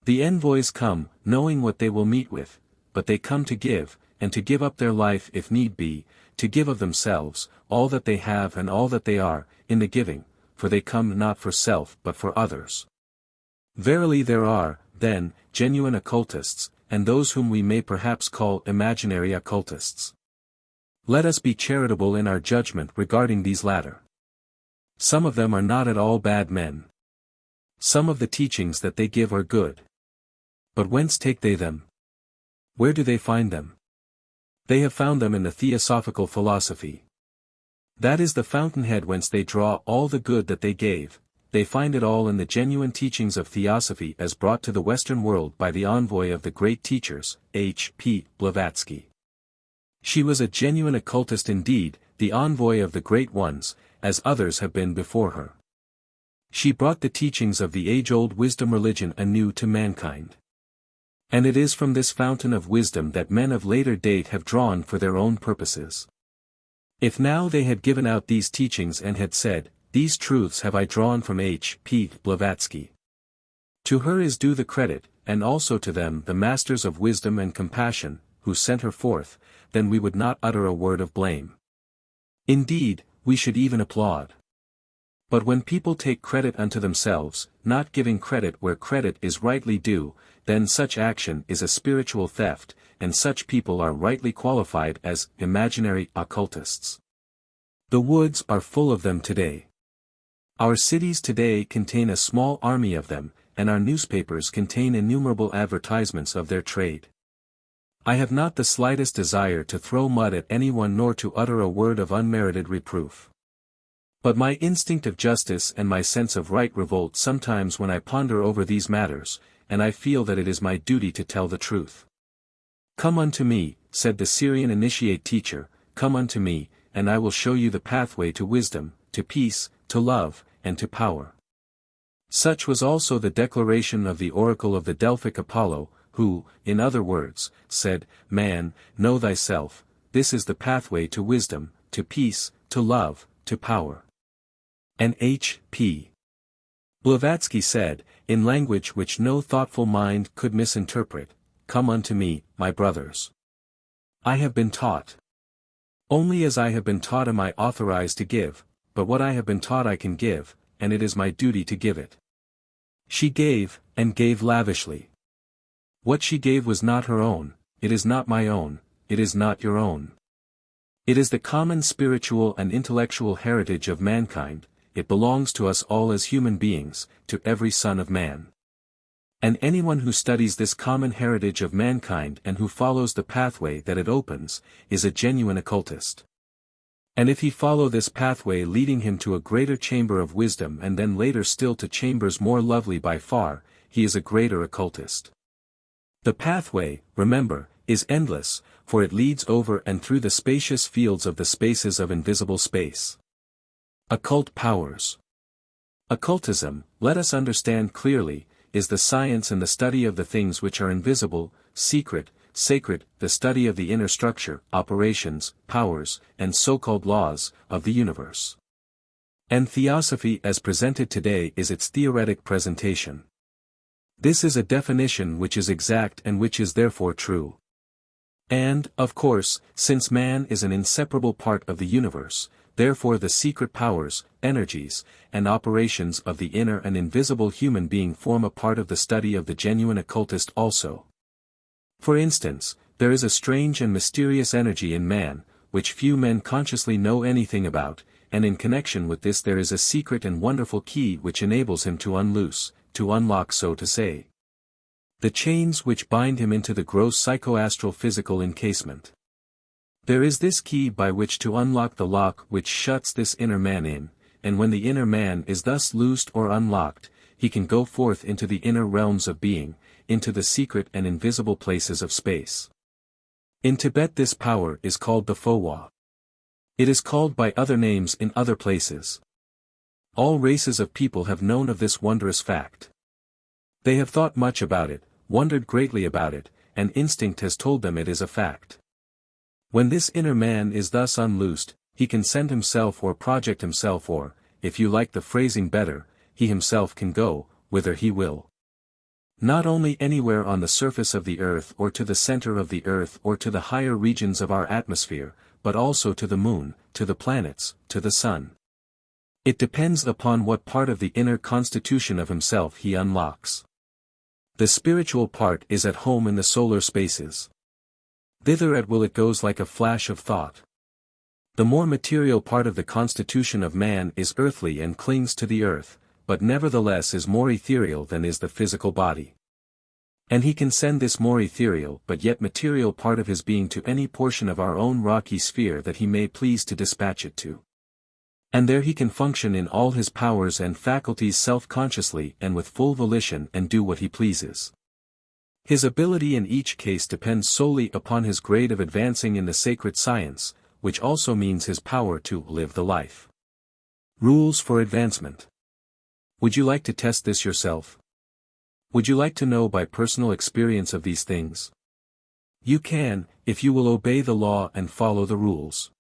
Speaker 1: The envoys come, knowing what they will meet with, but they come to give, and to give up their life if need be, to give of themselves, all that they have and all that they are, in the giving, for they come not for self but for others. Verily there are, then, genuine occultists, and those whom we may perhaps call imaginary occultists. Let us be charitable in our judgment regarding these latter. Some of them are not at all bad men. Some of the teachings that they give are good. But whence take they them? Where do they find them? They have found them in the Theosophical philosophy. That is the fountainhead whence they draw all the good that they gave. They find it all in the genuine teachings of Theosophy as brought to the Western world by the envoy of the great teachers, H. P. Blavatsky. She was a genuine occultist indeed, the envoy of the Great Ones, as others have been before her. She brought the teachings of the age-old wisdom religion anew to mankind. And it is from this fountain of wisdom that men of later date have drawn for their own purposes. If now they had given out these teachings and had said, "These truths have I drawn from H. P. Blavatsky," to her is due the credit, and also to them the masters of wisdom and compassion, who sent her forth, then we would not utter a word of blame. Indeed, we should even applaud. But when people take credit unto themselves, not giving credit where credit is rightly due, then such action is a spiritual theft, and such people are rightly qualified as imaginary occultists. The woods are full of them today. Our cities today contain a small army of them, and our newspapers contain innumerable advertisements of their trade. I have not the slightest desire to throw mud at anyone nor to utter a word of unmerited reproof. But my instinct of justice and my sense of right revolt sometimes when I ponder over these matters, and I feel that it is my duty to tell the truth. "Come unto me," said the Syrian initiate teacher, "come unto me, and I will show you the pathway to wisdom, to peace, to love, and to power." Such was also the declaration of the oracle of the Delphic Apollo, who, in other words, said, "Man, know thyself, this is the pathway to wisdom, to peace, to love, to power." And H. P. Blavatsky said, in language which no thoughtful mind could misinterpret, "Come unto me, my brothers. I have been taught. Only as I have been taught am I authorized to give, but what I have been taught I can give, and it is my duty to give it." She gave, and gave lavishly. What she gave was not her own, it is not my own, it is not your own. It is the common spiritual and intellectual heritage of mankind, it belongs to us all as human beings, to every son of man. And anyone who studies this common heritage of mankind and who follows the pathway that it opens, is a genuine occultist. And if he follow this pathway leading him to a greater chamber of wisdom and then later still to chambers more lovely by far, he is a greater occultist. The pathway, remember, is endless, for it leads over and through the spacious fields of the spaces of invisible space. Occult powers. Occultism, let us understand clearly, is the science and the study of the things which are invisible, secret, sacred, the study of the inner structure, operations, powers, and so-called laws, of the universe. And Theosophy as presented today is its theoretic presentation. This is a definition which is exact and which is therefore true. And, of course, since man is an inseparable part of the universe, therefore the secret powers, energies, and operations of the inner and invisible human being form a part of the study of the genuine occultist also. For instance, there is a strange and mysterious energy in man, which few men consciously know anything about, and in connection with this there is a secret and wonderful key which enables him to unloose, to unlock so to say, the chains which bind him into the gross psychoastral physical encasement. There is this key by which to unlock the lock which shuts this inner man in, and when the inner man is thus loosed or unlocked, he can go forth into the inner realms of being, into the secret and invisible places of space. In Tibet this power is called the Phowa. It is called by other names in other places. All races of people have known of this wondrous fact. They have thought much about it, wondered greatly about it, and instinct has told them it is a fact. When this inner man is thus unloosed, he can send himself or project himself or, if you like the phrasing better, he himself can go, whither he will. Not only anywhere on the surface of the earth or to the center of the earth or to the higher regions of our atmosphere, but also to the moon, to the planets, to the sun. It depends upon what part of the inner constitution of himself he unlocks. The spiritual part is at home in the solar spaces. Thither at will it goes like a flash of thought. The more material part of the constitution of man is earthly and clings to the earth, but nevertheless is more ethereal than is the physical body. And he can send this more ethereal but yet material part of his being to any portion of our own rocky sphere that he may please to dispatch it to. And there he can function in all his powers and faculties self-consciously and with full volition and do what he pleases. His ability in each case depends solely upon his grade of advancing in the sacred science, which also means his power to live the life. Rules for advancement. Would you like to test this yourself? Would you like to know by personal experience of these things? You can, if you will obey the law and follow the rules.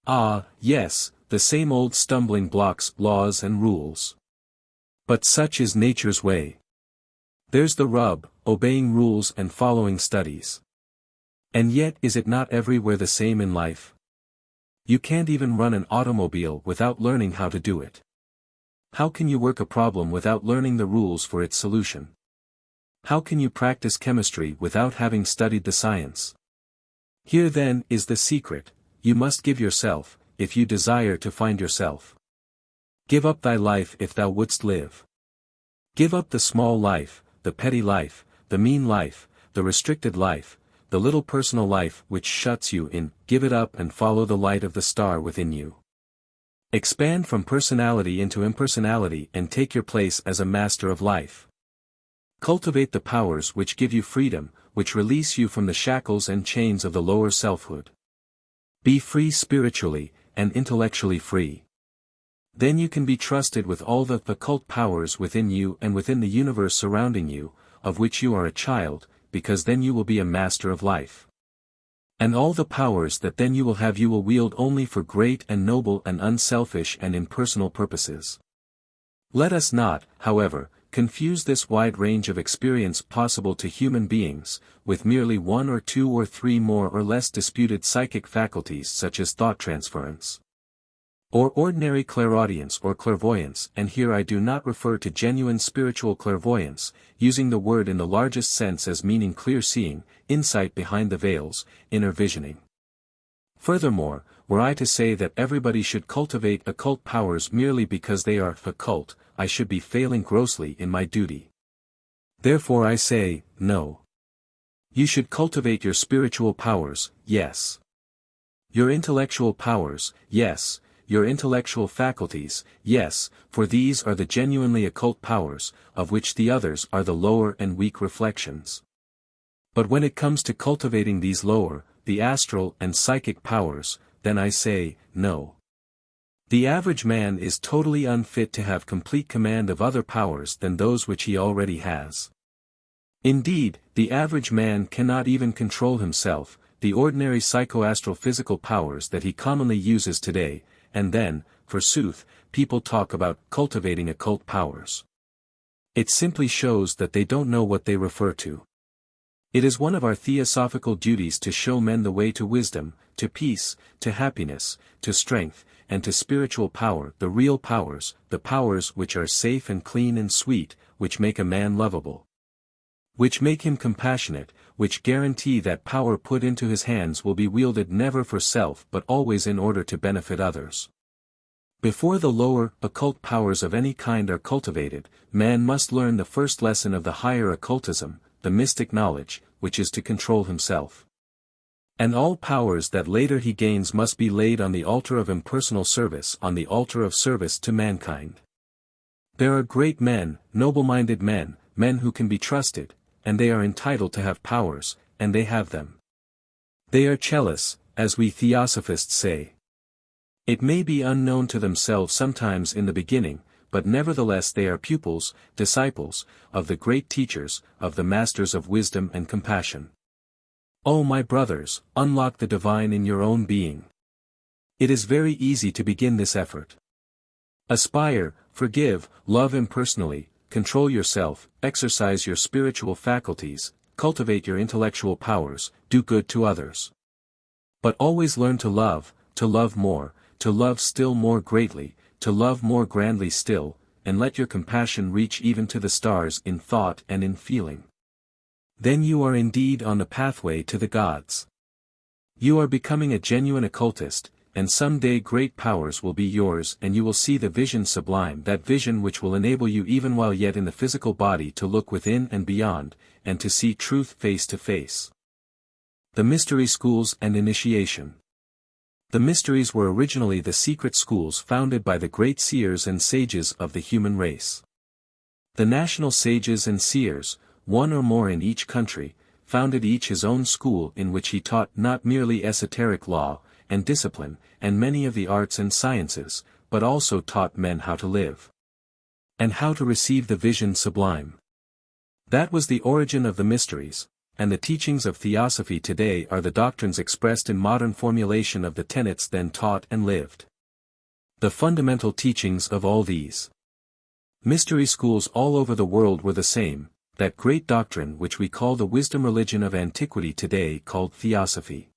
Speaker 1: Ah, yes, the same old stumbling blocks, laws and rules. But such is nature's way. There's the rub, obeying rules and following studies. And yet is it not everywhere the same in life? You can't even run an automobile without learning how to do it. How can you work a problem without learning the rules for its solution? How can you practice chemistry without having studied the science? Here then is the secret, you must give yourself, if you desire to find yourself. Give up thy life if thou wouldst live. Give up the small life, the petty life, the mean life, the restricted life, the little personal life which shuts you in, give it up and follow the light of the star within you. Expand from personality into impersonality and take your place as a master of life. Cultivate the powers which give you freedom, which release you from the shackles and chains of the lower selfhood. Be free spiritually, and intellectually free. Then you can be trusted with all the occult powers within you and within the universe surrounding you, of which you are a child, because then you will be a master of life. And all the powers that then you will wield only for great and noble and unselfish and impersonal purposes. Let us not, however, confuse this wide range of experience possible to human beings, with merely one or two or three more or less disputed psychic faculties such as thought transference, or ordinary clairaudience or clairvoyance, and here I do not refer to genuine spiritual clairvoyance, using the word in the largest sense as meaning clear seeing, insight behind the veils, inner visioning. Furthermore, were I to say that everybody should cultivate occult powers merely because they are occult, I should be failing grossly in my duty. Therefore I say, no. You should cultivate your spiritual powers, yes. Your intellectual powers, yes. Your intellectual faculties, yes, for these are the genuinely occult powers, of which the others are the lower and weak reflections. But when it comes to cultivating these lower, the astral and psychic powers, then I say, no. The average man is totally unfit to have complete command of other powers than those which he already has. Indeed, the average man cannot even control himself, the ordinary psychoastral physical powers that he commonly uses today, and then, forsooth, people talk about cultivating occult powers. It simply shows that they don't know what they refer to. It is one of our theosophical duties to show men the way to wisdom, to peace, to happiness, to strength, and to spiritual power, the real powers, the powers which are safe and clean and sweet, which make a man lovable, which make him compassionate, which guarantee that power put into his hands will be wielded never for self but always in order to benefit others. Before the lower, occult powers of any kind are cultivated, man must learn the first lesson of the higher occultism, the mystic knowledge, which is to control himself. And all powers that later he gains must be laid on the altar of impersonal service, on the altar of service to mankind. There are great men, noble-minded men, men who can be trusted, and they are entitled to have powers, and they have them. They are cellists, as we Theosophists say. It may be unknown to themselves sometimes in the beginning, but nevertheless they are pupils, disciples, of the great teachers, of the masters of wisdom and compassion. Oh my brothers, unlock the divine in your own being. It is very easy to begin this effort. Aspire, forgive, love impersonally, control yourself, exercise your spiritual faculties, cultivate your intellectual powers, do good to others. But always learn to love more, to love still more greatly, to love more grandly still, and let your compassion reach even to the stars in thought and in feeling. Then you are indeed on the pathway to the gods. You are becoming a genuine occultist, and someday great powers will be yours and you will see the vision sublime, that vision which will enable you even while yet in the physical body to look within and beyond, and to see truth face to face. The Mystery Schools and Initiation. The mysteries were originally the secret schools founded by the great seers and sages of the human race. The national sages and seers, one or more in each country, founded each his own school in which he taught not merely esoteric law and discipline, and many of the arts and sciences, but also taught men how to live. And how to receive the vision sublime. That was the origin of the mysteries, and the teachings of Theosophy today are the doctrines expressed in modern formulation of the tenets then taught and lived. The fundamental teachings of all these mystery schools all over the world were the same, that great doctrine which we call the wisdom religion of antiquity today called Theosophy.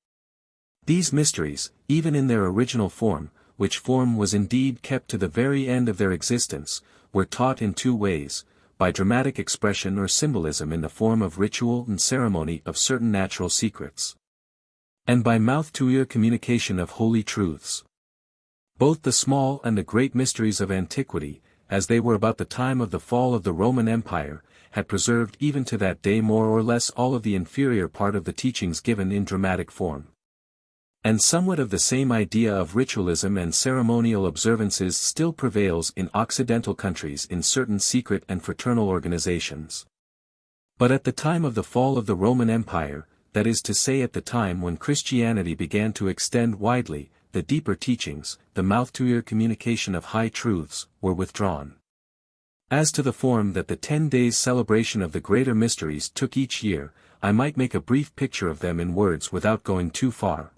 Speaker 1: These mysteries, even in their original form, which form was indeed kept to the very end of their existence, were taught in two ways, by dramatic expression or symbolism in the form of ritual and ceremony of certain natural secrets, and by mouth-to-ear communication of holy truths. Both the small and the great mysteries of antiquity, as they were about the time of the fall of the Roman Empire, had preserved even to that day more or less all of the inferior part of the teachings given in dramatic form. And somewhat of the same idea of ritualism and ceremonial observances still prevails in Occidental countries in certain secret and fraternal organizations. But at the time of the fall of the Roman Empire, that is to say at the time when Christianity began to extend widely, the deeper teachings, the mouth-to-ear communication of high truths, were withdrawn. As to the form that the 10 days celebration of the greater mysteries took each year, I might make a brief picture of them in words without going too far.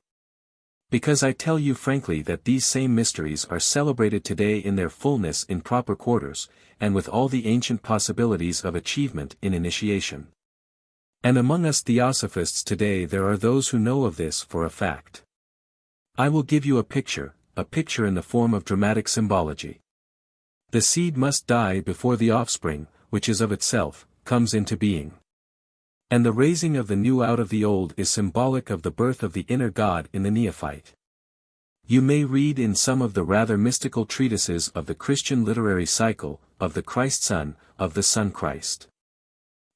Speaker 1: Because I tell you frankly that these same mysteries are celebrated today in their fullness in proper quarters, and with all the ancient possibilities of achievement in initiation. And among us Theosophists today there are those who know of this for a fact. I will give you a picture in the form of dramatic symbology. The seed must die before the offspring, which is of itself, comes into being. And the raising of the new out of the old is symbolic of the birth of the inner God in the neophyte. You may read in some of the rather mystical treatises of the Christian literary cycle, of the Christ Son, of the Son Christ.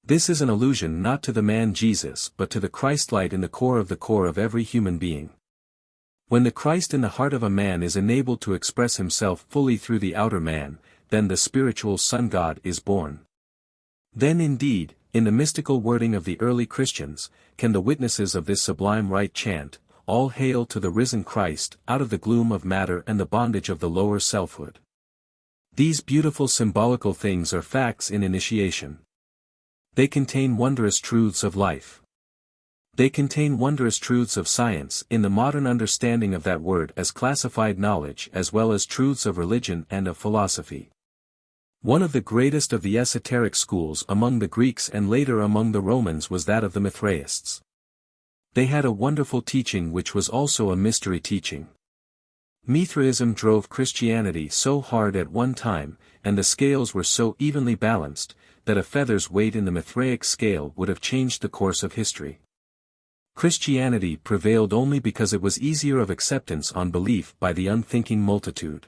Speaker 1: This is an allusion not to the man Jesus but to the Christ light in the core of every human being. When the Christ in the heart of a man is enabled to express himself fully through the outer man, then the spiritual Son God is born. Then indeed, in the mystical wording of the early Christians, can the witnesses of this sublime rite chant, "All hail to the risen Christ, out of the gloom of matter and the bondage of the lower selfhood." These beautiful symbolical things are facts in initiation. They contain wondrous truths of life. They contain wondrous truths of science in the modern understanding of that word as classified knowledge as well as truths of religion and of philosophy. One of the greatest of the esoteric schools among the Greeks and later among the Romans was that of the Mithraists. They had a wonderful teaching which was also a mystery teaching. Mithraism drove Christianity so hard at one time, and the scales were so evenly balanced, that a feather's weight in the Mithraic scale would have changed the course of history. Christianity prevailed only because it was easier of acceptance on belief by the unthinking multitude.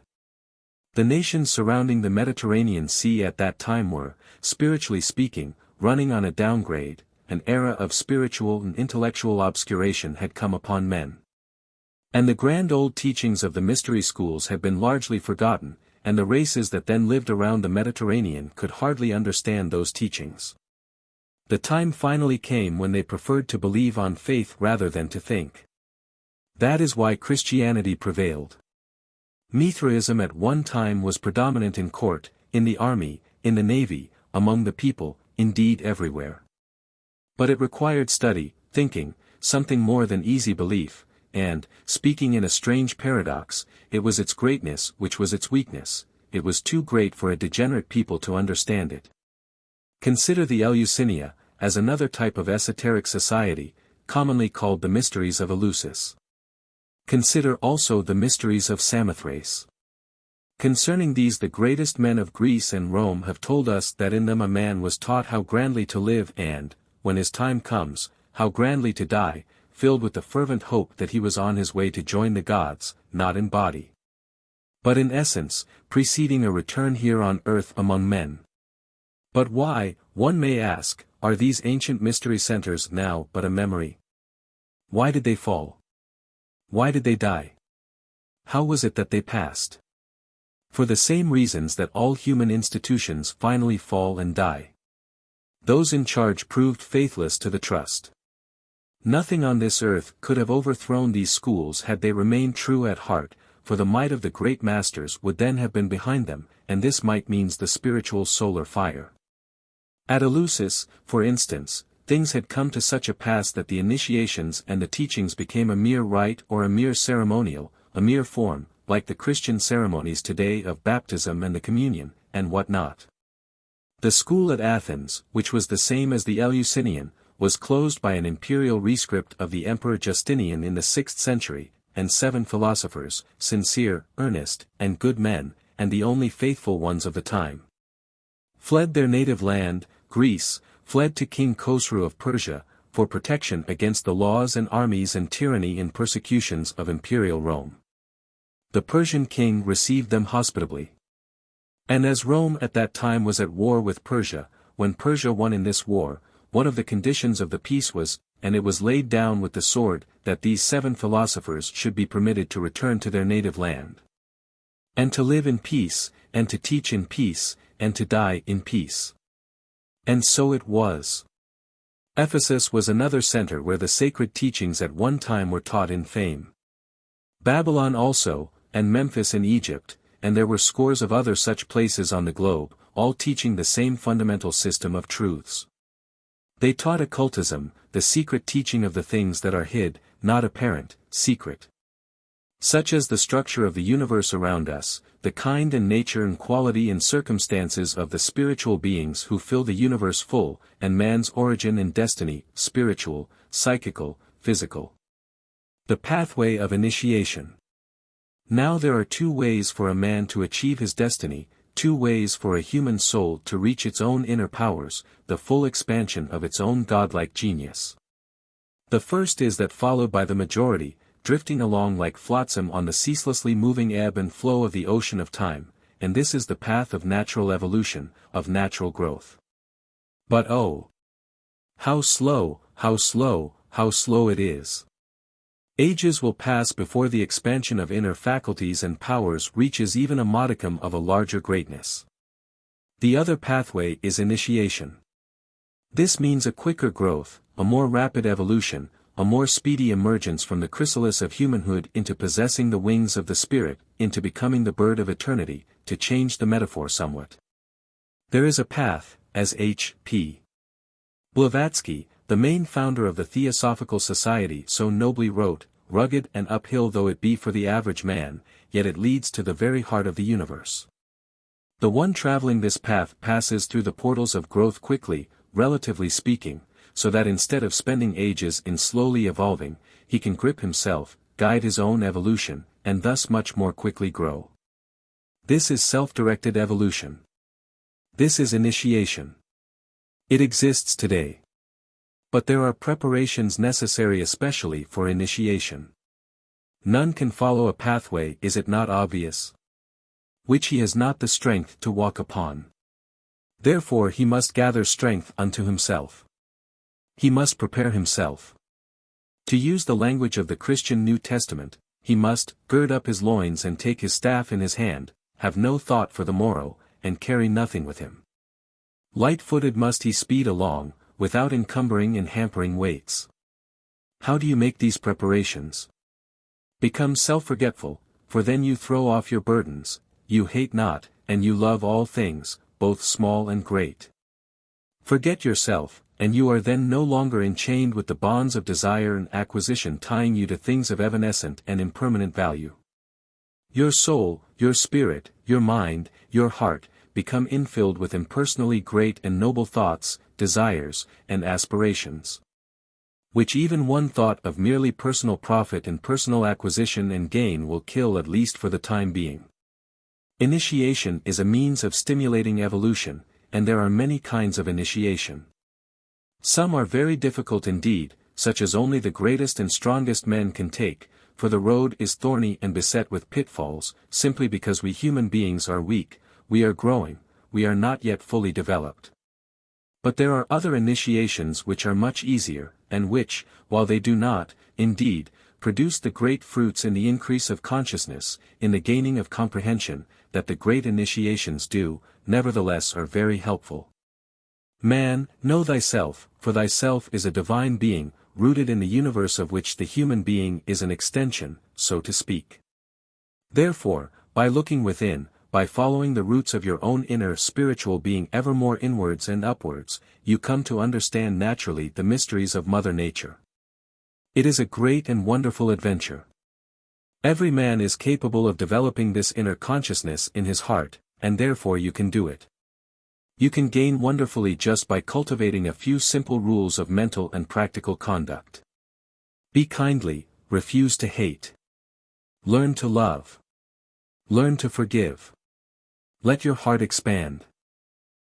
Speaker 1: The nations surrounding the Mediterranean Sea at that time were, spiritually speaking, running on a downgrade. An era of spiritual and intellectual obscuration had come upon men. And the grand old teachings of the mystery schools had been largely forgotten, and the races that then lived around the Mediterranean could hardly understand those teachings. The time finally came when they preferred to believe on faith rather than to think. That is why Christianity prevailed. Mithraism at one time was predominant in court, in the army, in the navy, among the people, indeed everywhere. But it required study, thinking, something more than easy belief. and, speaking in a strange paradox, it was its greatness which was its weakness. It was too great for a degenerate people to understand it. Consider the Eleusinian, as another type of esoteric society, commonly called the mysteries of Eleusis. Consider also the mysteries of Samothrace. Concerning these the greatest men of Greece and Rome have told us that in them a man was taught how grandly to live and, when his time comes, how grandly to die, filled with the fervent hope that he was on his way to join the gods, not in body, but in essence, preceding a return here on earth among men. But why, one may ask, are these ancient mystery centers now but a memory? Why did they fall? Why did they die? How was it that they passed? For the same reasons that all human institutions finally fall and die. Those in charge proved faithless to the trust. Nothing on this earth could have overthrown these schools had they remained true at heart, for the might of the great masters would then have been behind them, and this might means the spiritual solar fire. At Eleusis, for instance, things had come to such a pass that the initiations and the teachings became a mere rite or a mere ceremonial, a mere form, like the Christian ceremonies today of baptism and the communion, and what not. The school at Athens, which was the same as the Eleusinian, was closed by an imperial rescript of the Emperor Justinian in the 6th century, and 7 philosophers, sincere, earnest, and good men, and the only faithful ones of the time, fled their native land, Greece, fled to King Khosrou of Persia, for protection against the laws and armies and tyranny and persecutions of imperial Rome. The Persian king received them hospitably. And as Rome at that time was at war with Persia, when Persia won in this war, one of the conditions of the peace was, and it was laid down with the sword, that these 7 philosophers should be permitted to return to their native land, and to live in peace, and to teach in peace, and to die in peace. And so it was. Ephesus was another center where the sacred teachings at one time were taught in fame. Babylon also, and Memphis in Egypt, and there were scores of other such places on the globe, all teaching the same fundamental system of truths. They taught occultism, the secret teaching of the things that are hid, not apparent, secret. Such as the structure of the universe around us, the kind and nature and quality and circumstances of the spiritual beings who fill the universe full, and man's origin and destiny, spiritual, psychical, physical. The pathway of initiation. Now there are 2 ways for a man to achieve his destiny, 2 ways for a human soul to reach its own inner powers, the full expansion of its own godlike genius. The first is that followed by the majority, drifting along like flotsam on the ceaselessly moving ebb and flow of the ocean of time, and this is the path of natural evolution, of natural growth. But oh! How slow, how slow, how slow it is! Ages will pass before the expansion of inner faculties and powers reaches even a modicum of a larger greatness. The other pathway is initiation. This means a quicker growth, a more rapid evolution, a more speedy emergence from the chrysalis of humanhood into possessing the wings of the spirit, into becoming the bird of eternity, to change the metaphor somewhat. There is a path, as H.P. Blavatsky, the main founder of the Theosophical Society so nobly wrote, rugged and uphill though it be for the average man, yet it leads to the very heart of the universe. The one traveling this path passes through the portals of growth quickly, relatively speaking, so that instead of spending ages in slowly evolving, he can grip himself, guide his own evolution, and thus much more quickly grow. This is self-directed evolution. This is initiation. It exists today. But there are preparations necessary especially for initiation. None can follow a pathway, is it not obvious, which he has not the strength to walk upon. Therefore he must gather strength unto himself. He must prepare himself. To use the language of the Christian New Testament, he must gird up his loins and take his staff in his hand, have no thought for the morrow, and carry nothing with him. Light-footed must he speed along, without encumbering and hampering weights. How do you make these preparations? Become self-forgetful, for then you throw off your burdens, you hate not, and you love all things, both small and great. Forget yourself, and you are then no longer enchained with the bonds of desire and acquisition tying you to things of evanescent and impermanent value. Your soul, your spirit, your mind, your heart, become infilled with impersonally great and noble thoughts, desires, and aspirations, which even one thought of merely personal profit and personal acquisition and gain will kill, at least for the time being. Initiation is a means of stimulating evolution, and there are many kinds of initiation. Some are very difficult indeed, such as only the greatest and strongest men can take, for the road is thorny and beset with pitfalls, simply because we human beings are weak, we are growing, we are not yet fully developed. But there are other initiations which are much easier, and which, while they do not, indeed, produce the great fruits in the increase of consciousness, in the gaining of comprehension, that the great initiations do, nevertheless are very helpful. Man, know thyself, for thyself is a divine being, rooted in the universe of which the human being is an extension, so to speak. Therefore, by looking within, by following the roots of your own inner spiritual being ever more inwards and upwards, you come to understand naturally the mysteries of Mother Nature. It is a great and wonderful adventure. Every man is capable of developing this inner consciousness in his heart, and therefore you can do it. You can gain wonderfully just by cultivating a few simple rules of mental and practical conduct. Be kindly, refuse to hate. Learn to love. Learn to forgive. Let your heart expand.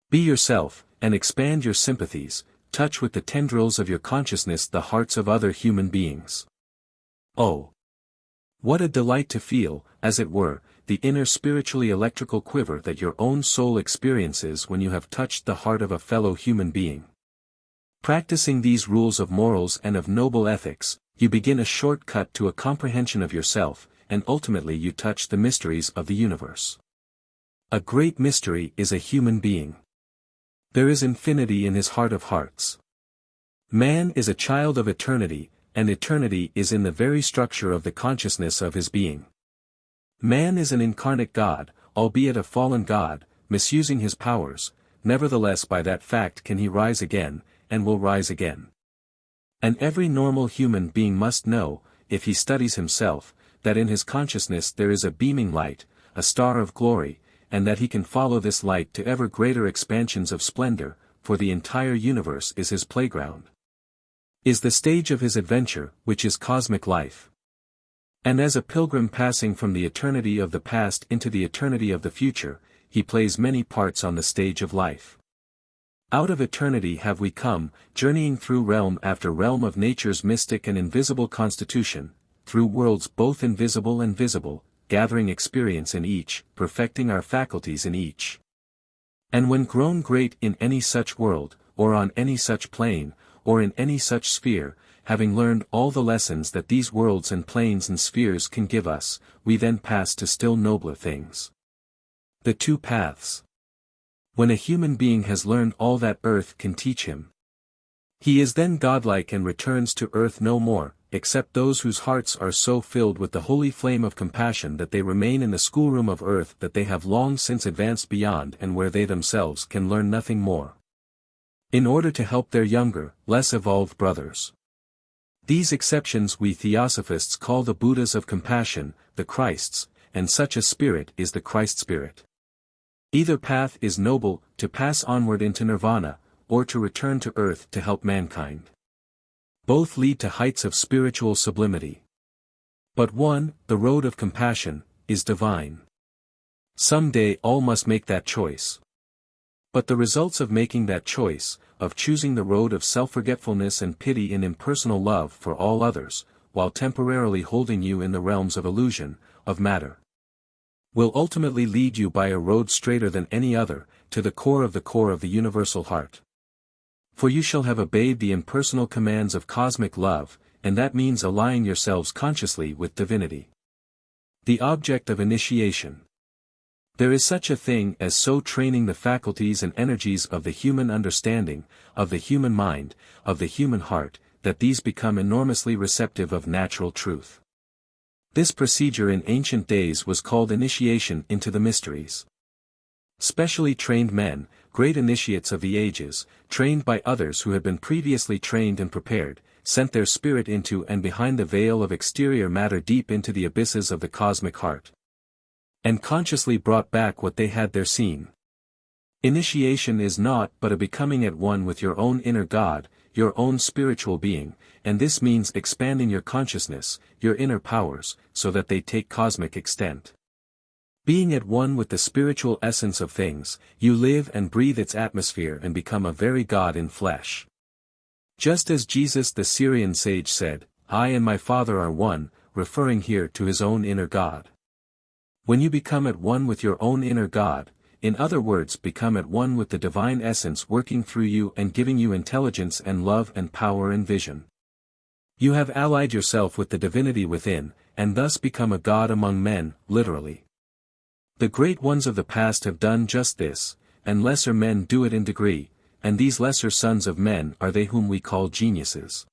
Speaker 1: Be yourself, and expand your sympathies, touch with the tendrils of your consciousness the hearts of other human beings. Oh! What a delight to feel, as it were, the inner spiritually electrical quiver that your own soul experiences when you have touched the heart of a fellow human being. Practicing these rules of morals and of noble ethics, you begin a short cut to a comprehension of yourself, and ultimately you touch the mysteries of the universe. A great mystery is a human being. There is infinity in his heart of hearts. Man is a child of eternity, and eternity is in the very structure of the consciousness of his being. Man is an incarnate God, albeit a fallen God, misusing his powers, nevertheless by that fact can he rise again, and will rise again. And every normal human being must know, if he studies himself, that in his consciousness there is a beaming light, a star of glory, and that he can follow this light to ever greater expansions of splendor, for the entire universe is his playground. Is the stage of his adventure, which is cosmic life. And as a pilgrim passing from the eternity of the past into the eternity of the future, he plays many parts on the stage of life. Out of eternity have we come, journeying through realm after realm of nature's mystic and invisible constitution, through worlds both invisible and visible, gathering experience in each, perfecting our faculties in each. And when grown great in any such world, or on any such plane, or in any such sphere, having learned all the lessons that these worlds and planes and spheres can give us, we then pass to still nobler things. The two paths. When a human being has learned all that earth can teach him, he is then godlike and returns to earth no more, except those whose hearts are so filled with the holy flame of compassion that they remain in the schoolroom of earth that they have long since advanced beyond and where they themselves can learn nothing more, in order to help their younger, less evolved brothers. These exceptions we Theosophists call the Buddhas of compassion, the Christs, and such a spirit is the Christ spirit. Either path is noble, to pass onward into nirvana, or to return to earth to help mankind. Both lead to heights of spiritual sublimity. But one, the road of compassion, is divine. Some day all must make that choice. But the results of making that choice, of choosing the road of self-forgetfulness and pity in impersonal love for all others, while temporarily holding you in the realms of illusion, of matter, will ultimately lead you by a road straighter than any other, to the core of the universal heart. For you shall have obeyed the impersonal commands of cosmic love, and that means aligning yourselves consciously with divinity. The object of initiation. There is such a thing as so training the faculties and energies of the human understanding, of the human mind, of the human heart, that these become enormously receptive of natural truth. This procedure in ancient days was called initiation into the mysteries. Specially trained men, great initiates of the ages, trained by others who had been previously trained and prepared, sent their spirit into and behind the veil of exterior matter deep into the abysses of the cosmic heart, and consciously brought back what they had there seen. Initiation is naught but a becoming at one with your own inner God, your own spiritual being, and this means expanding your consciousness, your inner powers, so that they take cosmic extent. Being at one with the spiritual essence of things, you live and breathe its atmosphere and become a very God in flesh. Just as Jesus the Syrian sage said, "I and my Father are one," referring here to his own inner God. When you become at one with your own inner God, in other words become at one with the divine essence working through you and giving you intelligence and love and power and vision, you have allied yourself with the divinity within, and thus become a God among men, literally. The great ones of the past have done just this, and lesser men do it in degree, and these lesser sons of men are they whom we call geniuses.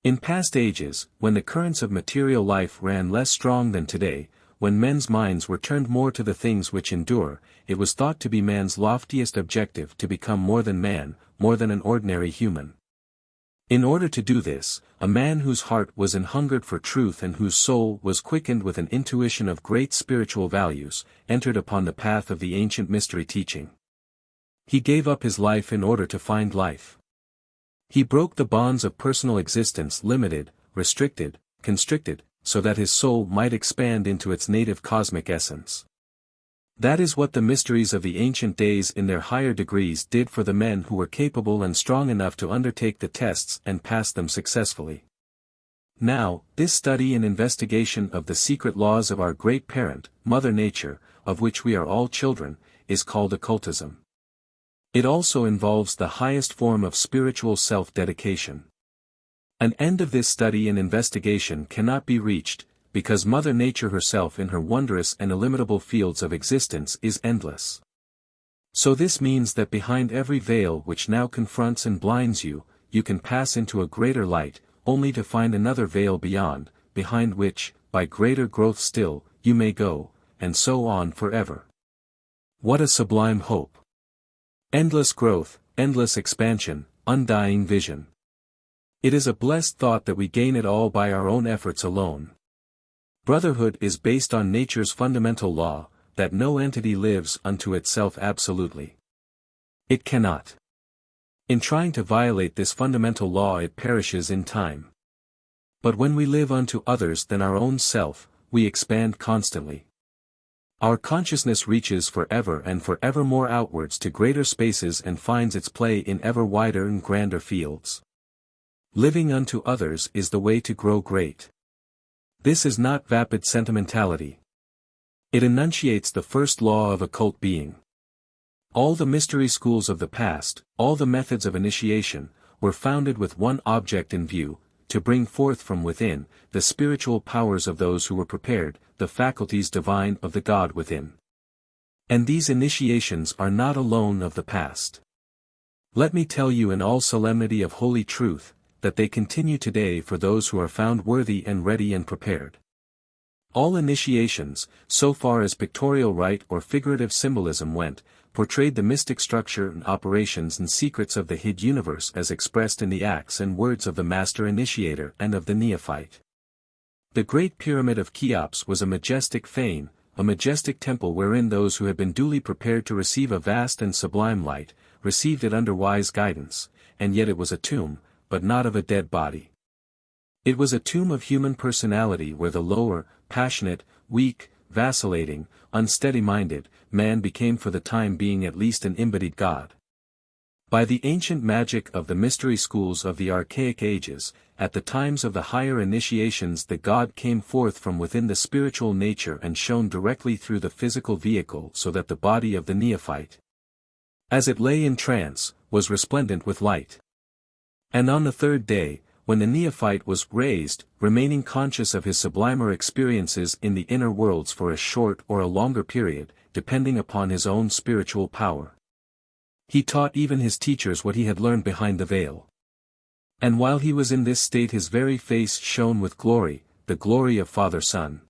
Speaker 1: In past ages, when the currents of material life ran less strong than today, when men's minds were turned more to the things which endure, it was thought to be man's loftiest objective to become more than man, more than an ordinary human. In order to do this, a man whose heart was an-hungered for truth and whose soul was quickened with an intuition of great spiritual values, entered upon the path of the ancient mystery teaching. He gave up his life in order to find life. He broke the bonds of personal existence, limited, restricted, constricted, so that his soul might expand into its native cosmic essence. That is what the mysteries of the ancient days in their higher degrees did for the men who were capable and strong enough to undertake the tests and pass them successfully. Now, this study and investigation of the secret laws of our great parent, Mother Nature, of which we are all children, is called occultism. It also involves the highest form of spiritual self-dedication. An end of this study and investigation cannot be reached, because Mother Nature herself in her wondrous and illimitable fields of existence is endless. So this means that behind every veil which now confronts and blinds you, you can pass into a greater light, only to find another veil beyond, behind which, by greater growth still, you may go, and so on forever. What a sublime hope! Endless growth, endless expansion, undying vision. It is a blessed thought that we gain it all by our own efforts alone. Brotherhood is based on nature's fundamental law, that no entity lives unto itself absolutely. It cannot. In trying to violate this fundamental law it perishes in time. But when we live unto others than our own self, we expand constantly. Our consciousness reaches forever and forever more outwards to greater spaces and finds its play in ever wider and grander fields. Living unto others is the way to grow great. This is not vapid sentimentality. It enunciates the first law of occult being. All the mystery schools of the past, all the methods of initiation, were founded with one object in view, to bring forth from within, the spiritual powers of those who were prepared, the faculties divine of the God within. And these initiations are not alone of the past. Let me tell you in all solemnity of holy truth, that they continue today for those who are found worthy and ready and prepared. All initiations, so far as pictorial rite or figurative symbolism went, portrayed the mystic structure and operations and secrets of the hid universe as expressed in the acts and words of the master initiator and of the neophyte. The great pyramid of Cheops was a majestic fane, a majestic temple wherein those who had been duly prepared to receive a vast and sublime light, received it under wise guidance, and yet it was a tomb, but not of a dead body. It was a tomb of human personality where the lower, passionate, weak, vacillating, unsteady-minded, man became for the time being at least an embodied God. By the ancient magic of the mystery schools of the archaic ages, at the times of the higher initiations the God came forth from within the spiritual nature and shone directly through the physical vehicle so that the body of the neophyte, as it lay in trance, was resplendent with light. And on the third day, when the neophyte was raised, remaining conscious of his sublimer experiences in the inner worlds for a short or a longer period, depending upon his own spiritual power, he taught even his teachers what he had learned behind the veil. And while he was in this state his very face shone with glory, the glory of Father-Son.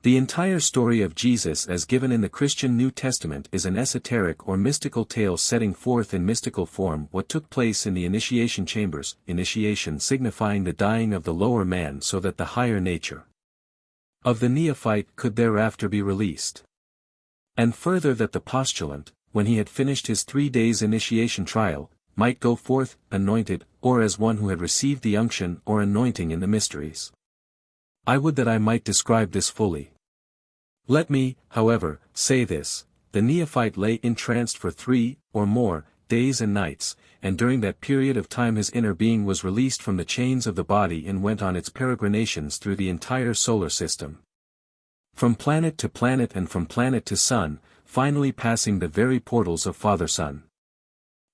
Speaker 1: The entire story of Jesus as given in the Christian New Testament is an esoteric or mystical tale setting forth in mystical form what took place in the initiation chambers, initiation signifying the dying of the lower man so that the higher nature of the neophyte could thereafter be released. And further that the postulant, when he had finished his 3 days initiation trial, might go forth, anointed, or as one who had received the unction or anointing in the mysteries. I would that I might describe this fully. Let me, however, say this: the neophyte lay entranced for 3, or more, days and nights, and during that period of time his inner being was released from the chains of the body and went on its peregrinations through the entire solar system. From planet to planet and from planet to sun, finally passing the very portals of Father-Son.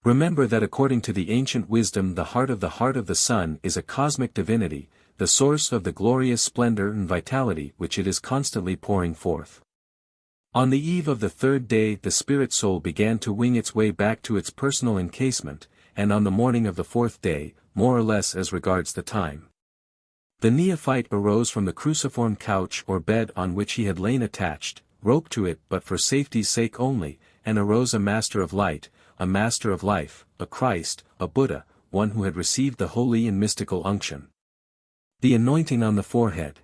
Speaker 1: Remember that according to the ancient wisdom the heart of the sun is a cosmic divinity, the source of the glorious splendor and vitality which it is constantly pouring forth. On the eve of the 3rd day the spirit soul began to wing its way back to its personal encasement, and on the morning of the 4th day, more or less as regards the time, the neophyte arose from the cruciform couch or bed on which he had lain attached, roped to it but for safety's sake only, and arose a master of light, a master of life, a Christ, a Buddha, one who had received the holy and mystical unction, the anointing on the forehead.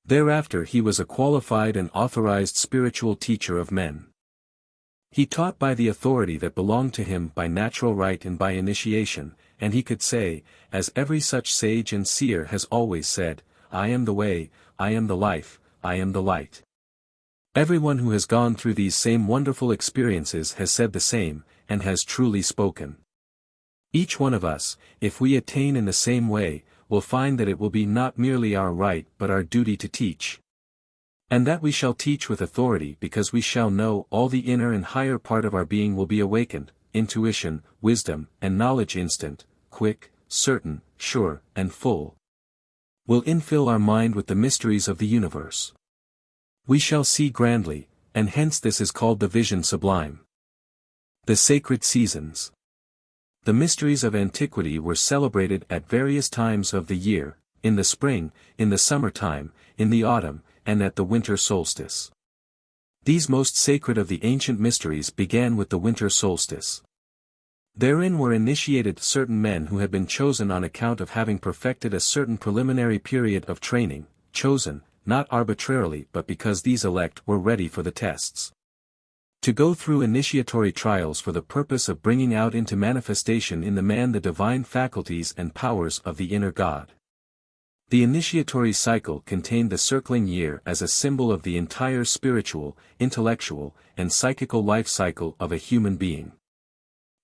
Speaker 1: Thereafter he was a qualified and authorized spiritual teacher of men. He taught by the authority that belonged to him by natural right and by initiation, and he could say, as every such sage and seer has always said, I am the way, I am the life, I am the light. Everyone who has gone through these same wonderful experiences has said the same, and has truly spoken. Each one of us, if we attain in the same way, will find that it will be not merely our right but our duty to teach. And that we shall teach with authority because we shall know all the inner and higher part of our being will be awakened, intuition, wisdom, and knowledge instant, quick, certain, sure, and full, will infill our mind with the mysteries of the universe. We shall see grandly, and hence this is called the vision sublime. The sacred seasons. The mysteries of antiquity were celebrated at various times of the year, in the spring, in the summertime, in the autumn, and at the winter solstice. These most sacred of the ancient mysteries began with the winter solstice. Therein were initiated certain men who had been chosen on account of having perfected a certain preliminary period of training, chosen, not arbitrarily but because these elect were ready for the tests. To go through initiatory trials for the purpose of bringing out into manifestation in the man the divine faculties and powers of the inner God. The initiatory cycle contained the circling year as a symbol of the entire spiritual, intellectual, and psychical life cycle of a human being.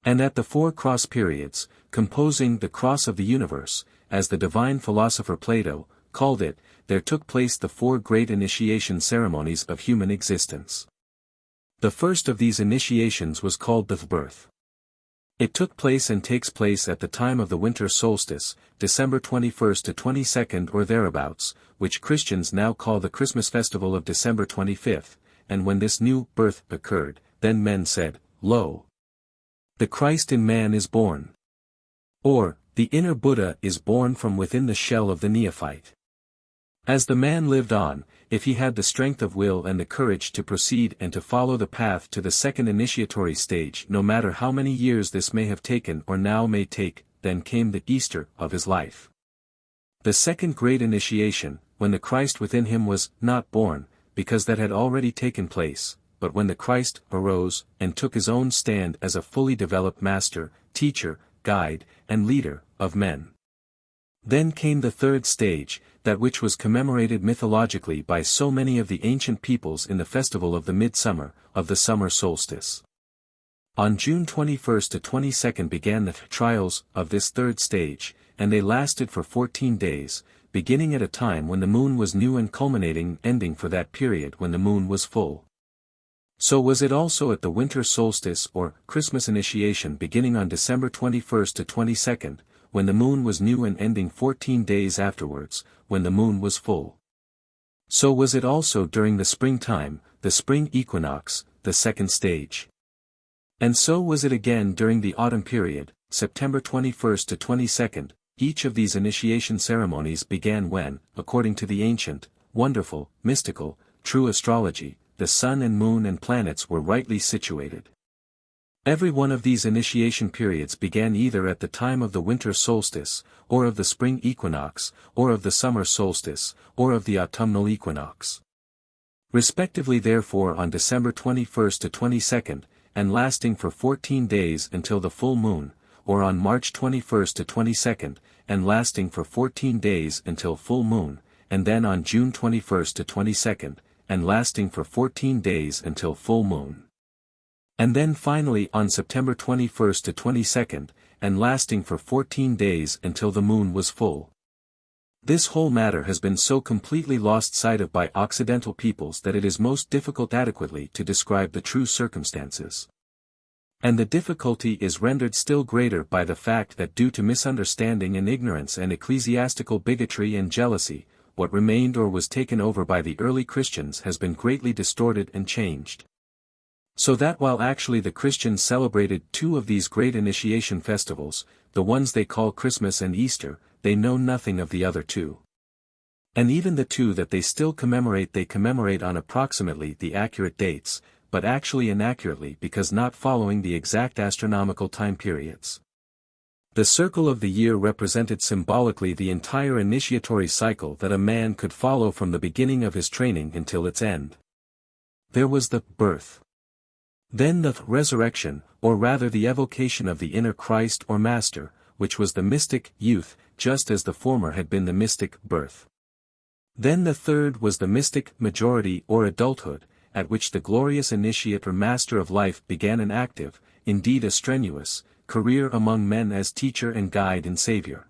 Speaker 1: And at the 4 cross periods, composing the cross of the universe, as the divine philosopher Plato called it, there took place the 4 great initiation ceremonies of human existence. The first of these initiations was called the birth. It took place and takes place at the time of the winter solstice, December 21st to 22nd or thereabouts, which Christians now call the Christmas festival of December 25th, and when this new birth occurred, then men said, Lo! The Christ in man is born. Or, the inner Buddha is born from within the shell of the neophyte. As the man lived on, if he had the strength of will and the courage to proceed and to follow the path to the second initiatory stage, no matter how many years this may have taken or now may take, then came the Easter of his life. The second great initiation, when the Christ within him was not born, because that had already taken place, but when the Christ arose and took his own stand as a fully developed master, teacher, guide, and leader of men. Then came the third stage, that which was commemorated mythologically by so many of the ancient peoples in the festival of the midsummer, of the summer solstice. On June 21st to 22nd began the trials of this third stage, and they lasted for 14 days, beginning at a time when the moon was new and culminating ending for that period when the moon was full. So was it also at the winter solstice or Christmas initiation beginning on December 21st to 22nd, when the moon was new and ending 14 days afterwards, when the moon was full. So was it also during the springtime, the spring equinox, the second stage. And so was it again during the autumn period, September 21st to 22nd, each of these initiation ceremonies began when, according to the ancient, wonderful, mystical, true astrology, the sun and moon and planets were rightly situated. Every one of these initiation periods began either at the time of the winter solstice, or of the spring equinox, or of the summer solstice, or of the autumnal equinox. Respectively therefore on December 21st to 22nd, and lasting for 14 days until the full moon, or on March 21st to 22nd, and lasting for 14 days until full moon, and then on June 21st to 22nd, and lasting for 14 days until full moon. And then finally on September 21st to 22nd, and lasting for 14 days until the moon was full. This whole matter has been so completely lost sight of by Occidental peoples that it is most difficult adequately to describe the true circumstances. And the difficulty is rendered still greater by the fact that due to misunderstanding and ignorance and ecclesiastical bigotry and jealousy, what remained or was taken over by the early Christians has been greatly distorted and changed. So that while actually the Christians celebrated two of these great initiation festivals, the ones they call Christmas and Easter, they know nothing of the other two. And even the two that they still commemorate they commemorate on approximately the accurate dates, but actually inaccurately because not following the exact astronomical time periods. The circle of the year represented symbolically the entire initiatory cycle that a man could follow from the beginning of his training until its end. There was the birth. Then the resurrection, or rather the evocation of the inner Christ or Master, which was the mystic youth, just as the former had been the mystic birth. Then the third was the mystic majority or adulthood, at which the glorious initiate or master of life began an active, indeed a strenuous, career among men as teacher and guide and savior.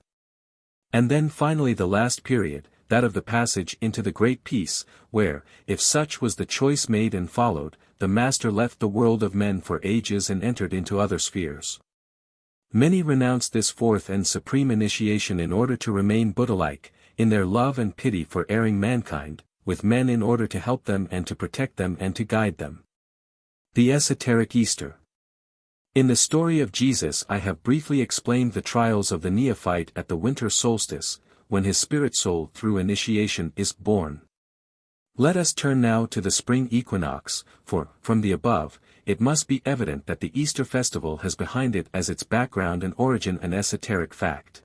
Speaker 1: And then finally the last period, that of the passage into the great peace, where, if such was the choice made and followed, the master left the world of men for ages and entered into other spheres. Many renounced this fourth and supreme initiation in order to remain Buddha-like, in their love and pity for erring mankind, with men in order to help them and to protect them and to guide them. The Esoteric Easter. In the story of Jesus I have briefly explained the trials of the neophyte at the winter solstice, when his spirit soul through initiation is born. Let us turn now to the spring equinox, for, from the above, it must be evident that the Easter festival has behind it as its background and origin an esoteric fact.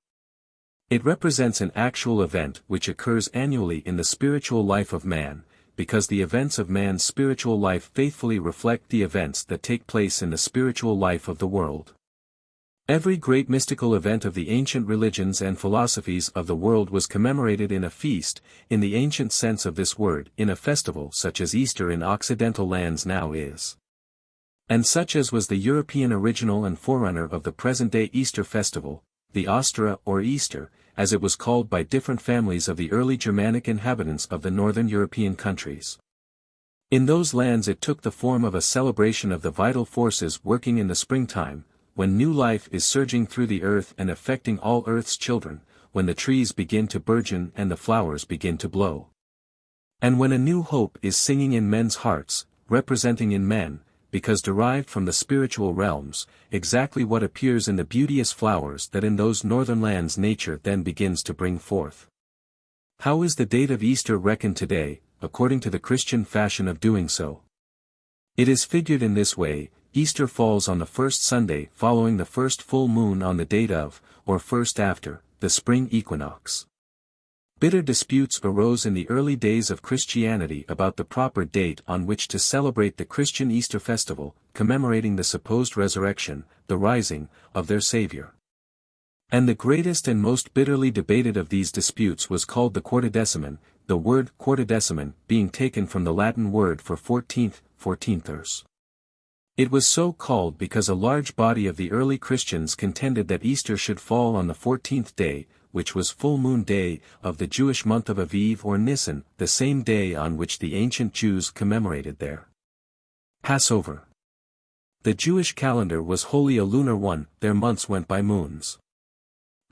Speaker 1: It represents an actual event which occurs annually in the spiritual life of man, because the events of man's spiritual life faithfully reflect the events that take place in the spiritual life of the world. Every great mystical event of the ancient religions and philosophies of the world was commemorated in a feast, in the ancient sense of this word, in a festival such as Easter in Occidental lands now is. And such as was the European original and forerunner of the present-day Easter festival, the Ostra or Easter, as it was called by different families of the early Germanic inhabitants of the northern European countries. In those lands it took the form of a celebration of the vital forces working in the springtime, when new life is surging through the earth and affecting all earth's children, when the trees begin to burgeon and the flowers begin to blow. And when a new hope is singing in men's hearts, representing in men, because derived from the spiritual realms, exactly what appears in the beauteous flowers that in those northern lands nature then begins to bring forth. How is the date of Easter reckoned today, according to the Christian fashion of doing so? It is figured in this way: Easter falls on the first Sunday following the first full moon on the date of, or first after, the spring equinox. Bitter disputes arose in the early days of Christianity about the proper date on which to celebrate the Christian Easter festival, commemorating the supposed resurrection, the rising, of their Savior. And the greatest and most bitterly debated of these disputes was called the Quartodeciman, the word quartodeciman being taken from the Latin word for 14th, 14thers. It was so called because a large body of the early Christians contended that Easter should fall on the 14th day, which was full moon day, of the Jewish month of Aviv or Nisan, the same day on which the ancient Jews commemorated their Passover. The Jewish calendar was wholly a lunar one, their months went by moons.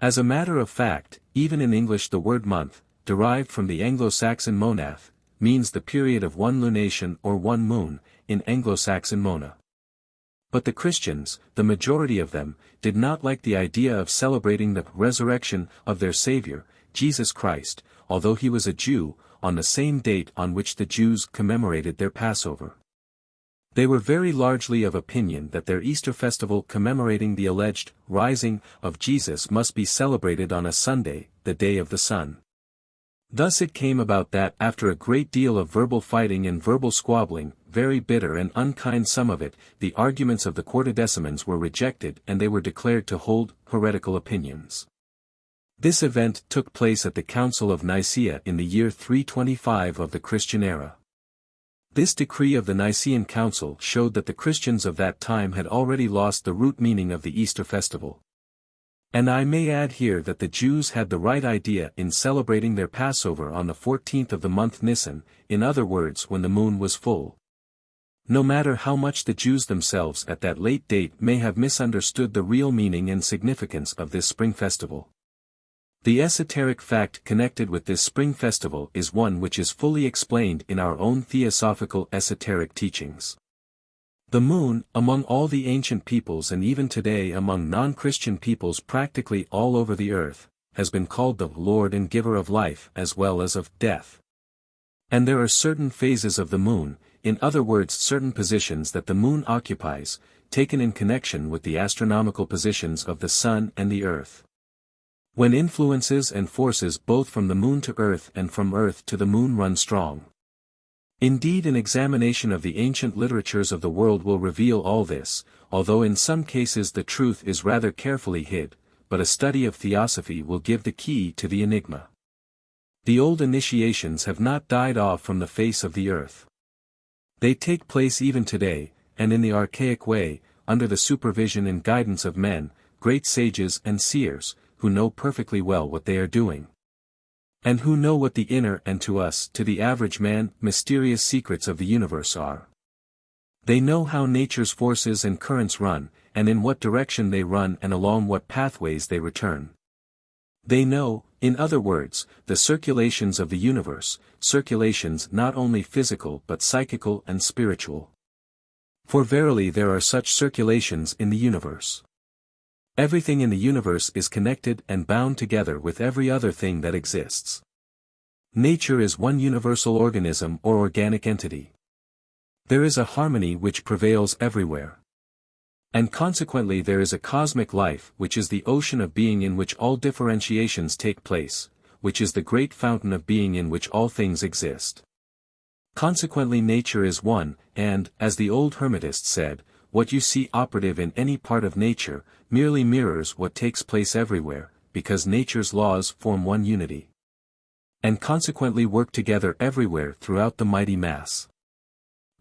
Speaker 1: As a matter of fact, even in English the word month, derived from the Anglo-Saxon monath, means the period of one lunation or one moon, in Anglo-Saxon mona. But the Christians, the majority of them, did not like the idea of celebrating the resurrection of their Savior, Jesus Christ, although he was a Jew, on the same date on which the Jews commemorated their Passover. They were very largely of opinion that their Easter festival commemorating the alleged rising of Jesus must be celebrated on a Sunday, the day of the sun. Thus it came about that after a great deal of verbal fighting and verbal squabbling, very bitter and unkind some of it, the arguments of the Quartodecimans were rejected and they were declared to hold heretical opinions. This event took place at the Council of Nicaea in the year 325 of the Christian era. This decree of the Nicene Council showed that the Christians of that time had already lost the root meaning of the Easter festival. And I may add here that the Jews had the right idea in celebrating their Passover on the 14th of the month Nisan, in other words when the moon was full. No matter how much the Jews themselves at that late date may have misunderstood the real meaning and significance of this spring festival. The esoteric fact connected with this spring festival is one which is fully explained in our own theosophical esoteric teachings. The moon, among all the ancient peoples and even today among non-Christian peoples practically all over the earth, has been called the Lord and Giver of life as well as of death. And there are certain phases of the moon, in other words certain positions that the moon occupies, taken in connection with the astronomical positions of the sun and the earth. When influences and forces both from the moon to earth and from earth to the moon run strong. Indeed, an examination of the ancient literatures of the world will reveal all this, although in some cases the truth is rather carefully hid, but a study of theosophy will give the key to the enigma. The old initiations have not died off from the face of the earth. They take place even today, and in the archaic way, under the supervision and guidance of men, great sages and seers, who know perfectly well what they are doing. And who know what the inner and to us, to the average man, mysterious secrets of the universe are. They know how nature's forces and currents run, and in what direction they run and along what pathways they return. They know, in other words, the circulations of the universe, circulations not only physical but psychical and spiritual. For verily there are such circulations in the universe. Everything in the universe is connected and bound together with every other thing that exists. Nature is one universal organism or organic entity. There is a harmony which prevails everywhere. And consequently there is a cosmic life which is the ocean of being in which all differentiations take place, which is the great fountain of being in which all things exist. Consequently nature is one, and, as the old Hermetist said, what you see operative in any part of nature, merely mirrors what takes place everywhere, because nature's laws form one unity. And consequently work together everywhere throughout the mighty mass.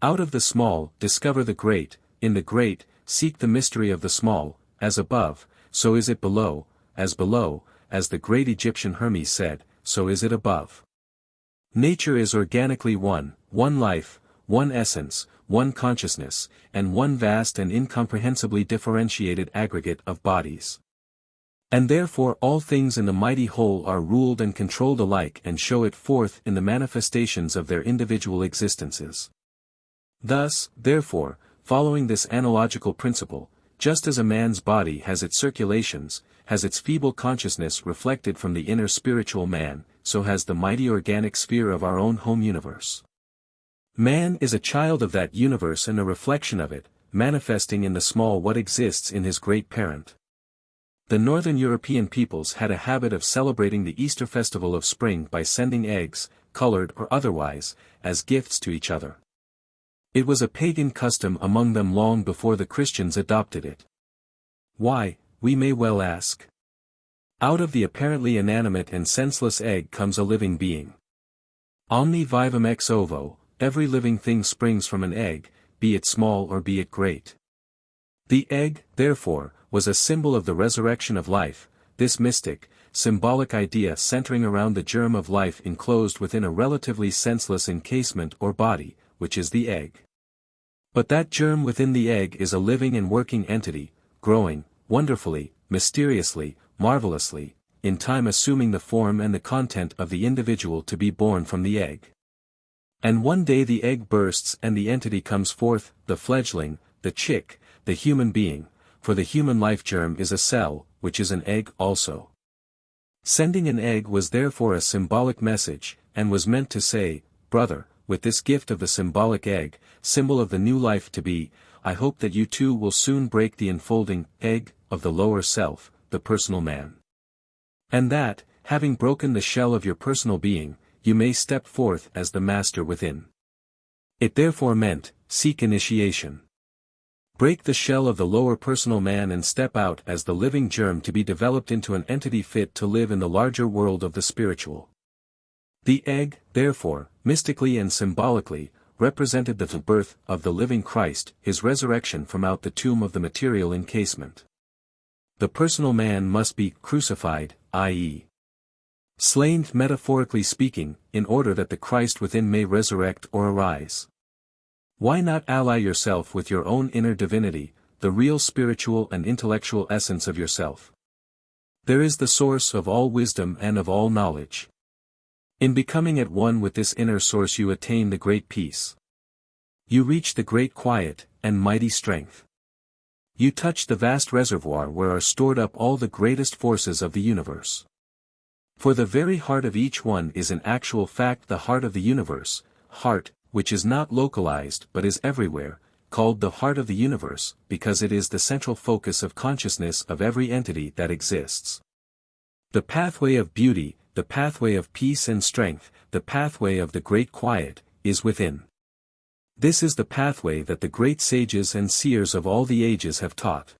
Speaker 1: Out of the small, discover the great, in the great, seek the mystery of the small, as above, so is it below, as the great Egyptian Hermes said, so is it above. Nature is organically one life, one essence, one consciousness, and one vast and incomprehensibly differentiated aggregate of bodies. And therefore all things in the mighty whole are ruled and controlled alike and show it forth in the manifestations of their individual existences. Thus, therefore, following this analogical principle, just as a man's body has its circulations, has its feeble consciousness reflected from the inner spiritual man, so has the mighty organic sphere of our own home universe. Man is a child of that universe and a reflection of it, manifesting in the small what exists in his great parent. The northern European peoples had a habit of celebrating the Easter festival of spring by sending eggs, colored or otherwise, as gifts to each other. It was a pagan custom among them long before the Christians adopted it. Why, we may well ask. Out of the apparently inanimate and senseless egg comes a living being. Omni vivum ex ovo. Every living thing springs from an egg, be it small or be it great. The egg, therefore, was a symbol of the resurrection of life, this mystic, symbolic idea centering around the germ of life enclosed within a relatively senseless encasement or body, which is the egg. But that germ within the egg is a living and working entity, growing, wonderfully, mysteriously, marvelously, in time assuming the form and the content of the individual to be born from the egg. And one day the egg bursts and the entity comes forth, the fledgling, the chick, the human being, for the human life germ is a cell, which is an egg also. Sending an egg was therefore a symbolic message, and was meant to say, brother, with this gift of the symbolic egg, symbol of the new life to be, I hope that you too will soon break the enfolding egg of the lower self, the personal man. And that, having broken the shell of your personal being, you may step forth as the master within. It therefore meant, seek initiation. Break the shell of the lower personal man and step out as the living germ to be developed into an entity fit to live in the larger world of the spiritual. The egg, therefore, mystically and symbolically, represented the birth of the living Christ, his resurrection from out the tomb of the material encasement. The personal man must be crucified, i.e., slain metaphorically speaking, in order that the Christ within may resurrect or arise. Why not ally yourself with your own inner divinity, the real spiritual and intellectual essence of yourself? There is the source of all wisdom and of all knowledge. In becoming at one with this inner source you attain the great peace. You reach the great quiet, and mighty strength. You touch the vast reservoir where are stored up all the greatest forces of the universe. For the very heart of each one is in actual fact the heart of the universe, heart, which is not localized but is everywhere, called the heart of the universe, because it is the central focus of consciousness of every entity that exists. The pathway of beauty, the pathway of peace and strength, the pathway of the great quiet, is within. This is the pathway that the great sages and seers of all the ages have taught.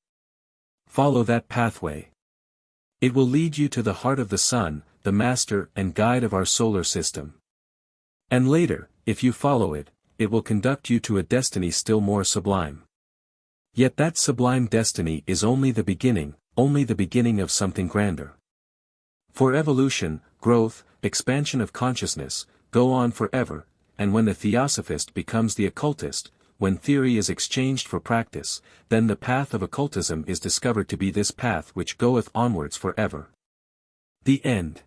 Speaker 1: Follow that pathway. It will lead you to the heart of the sun, the master and guide of our solar system. And later, if you follow it, it will conduct you to a destiny still more sublime. Yet that sublime destiny is only the beginning of something grander. For evolution, growth, expansion of consciousness, go on forever, and when the Theosophist becomes the occultist, when theory is exchanged for practice, then the path of occultism is discovered to be this path which goeth onwards forever. The end.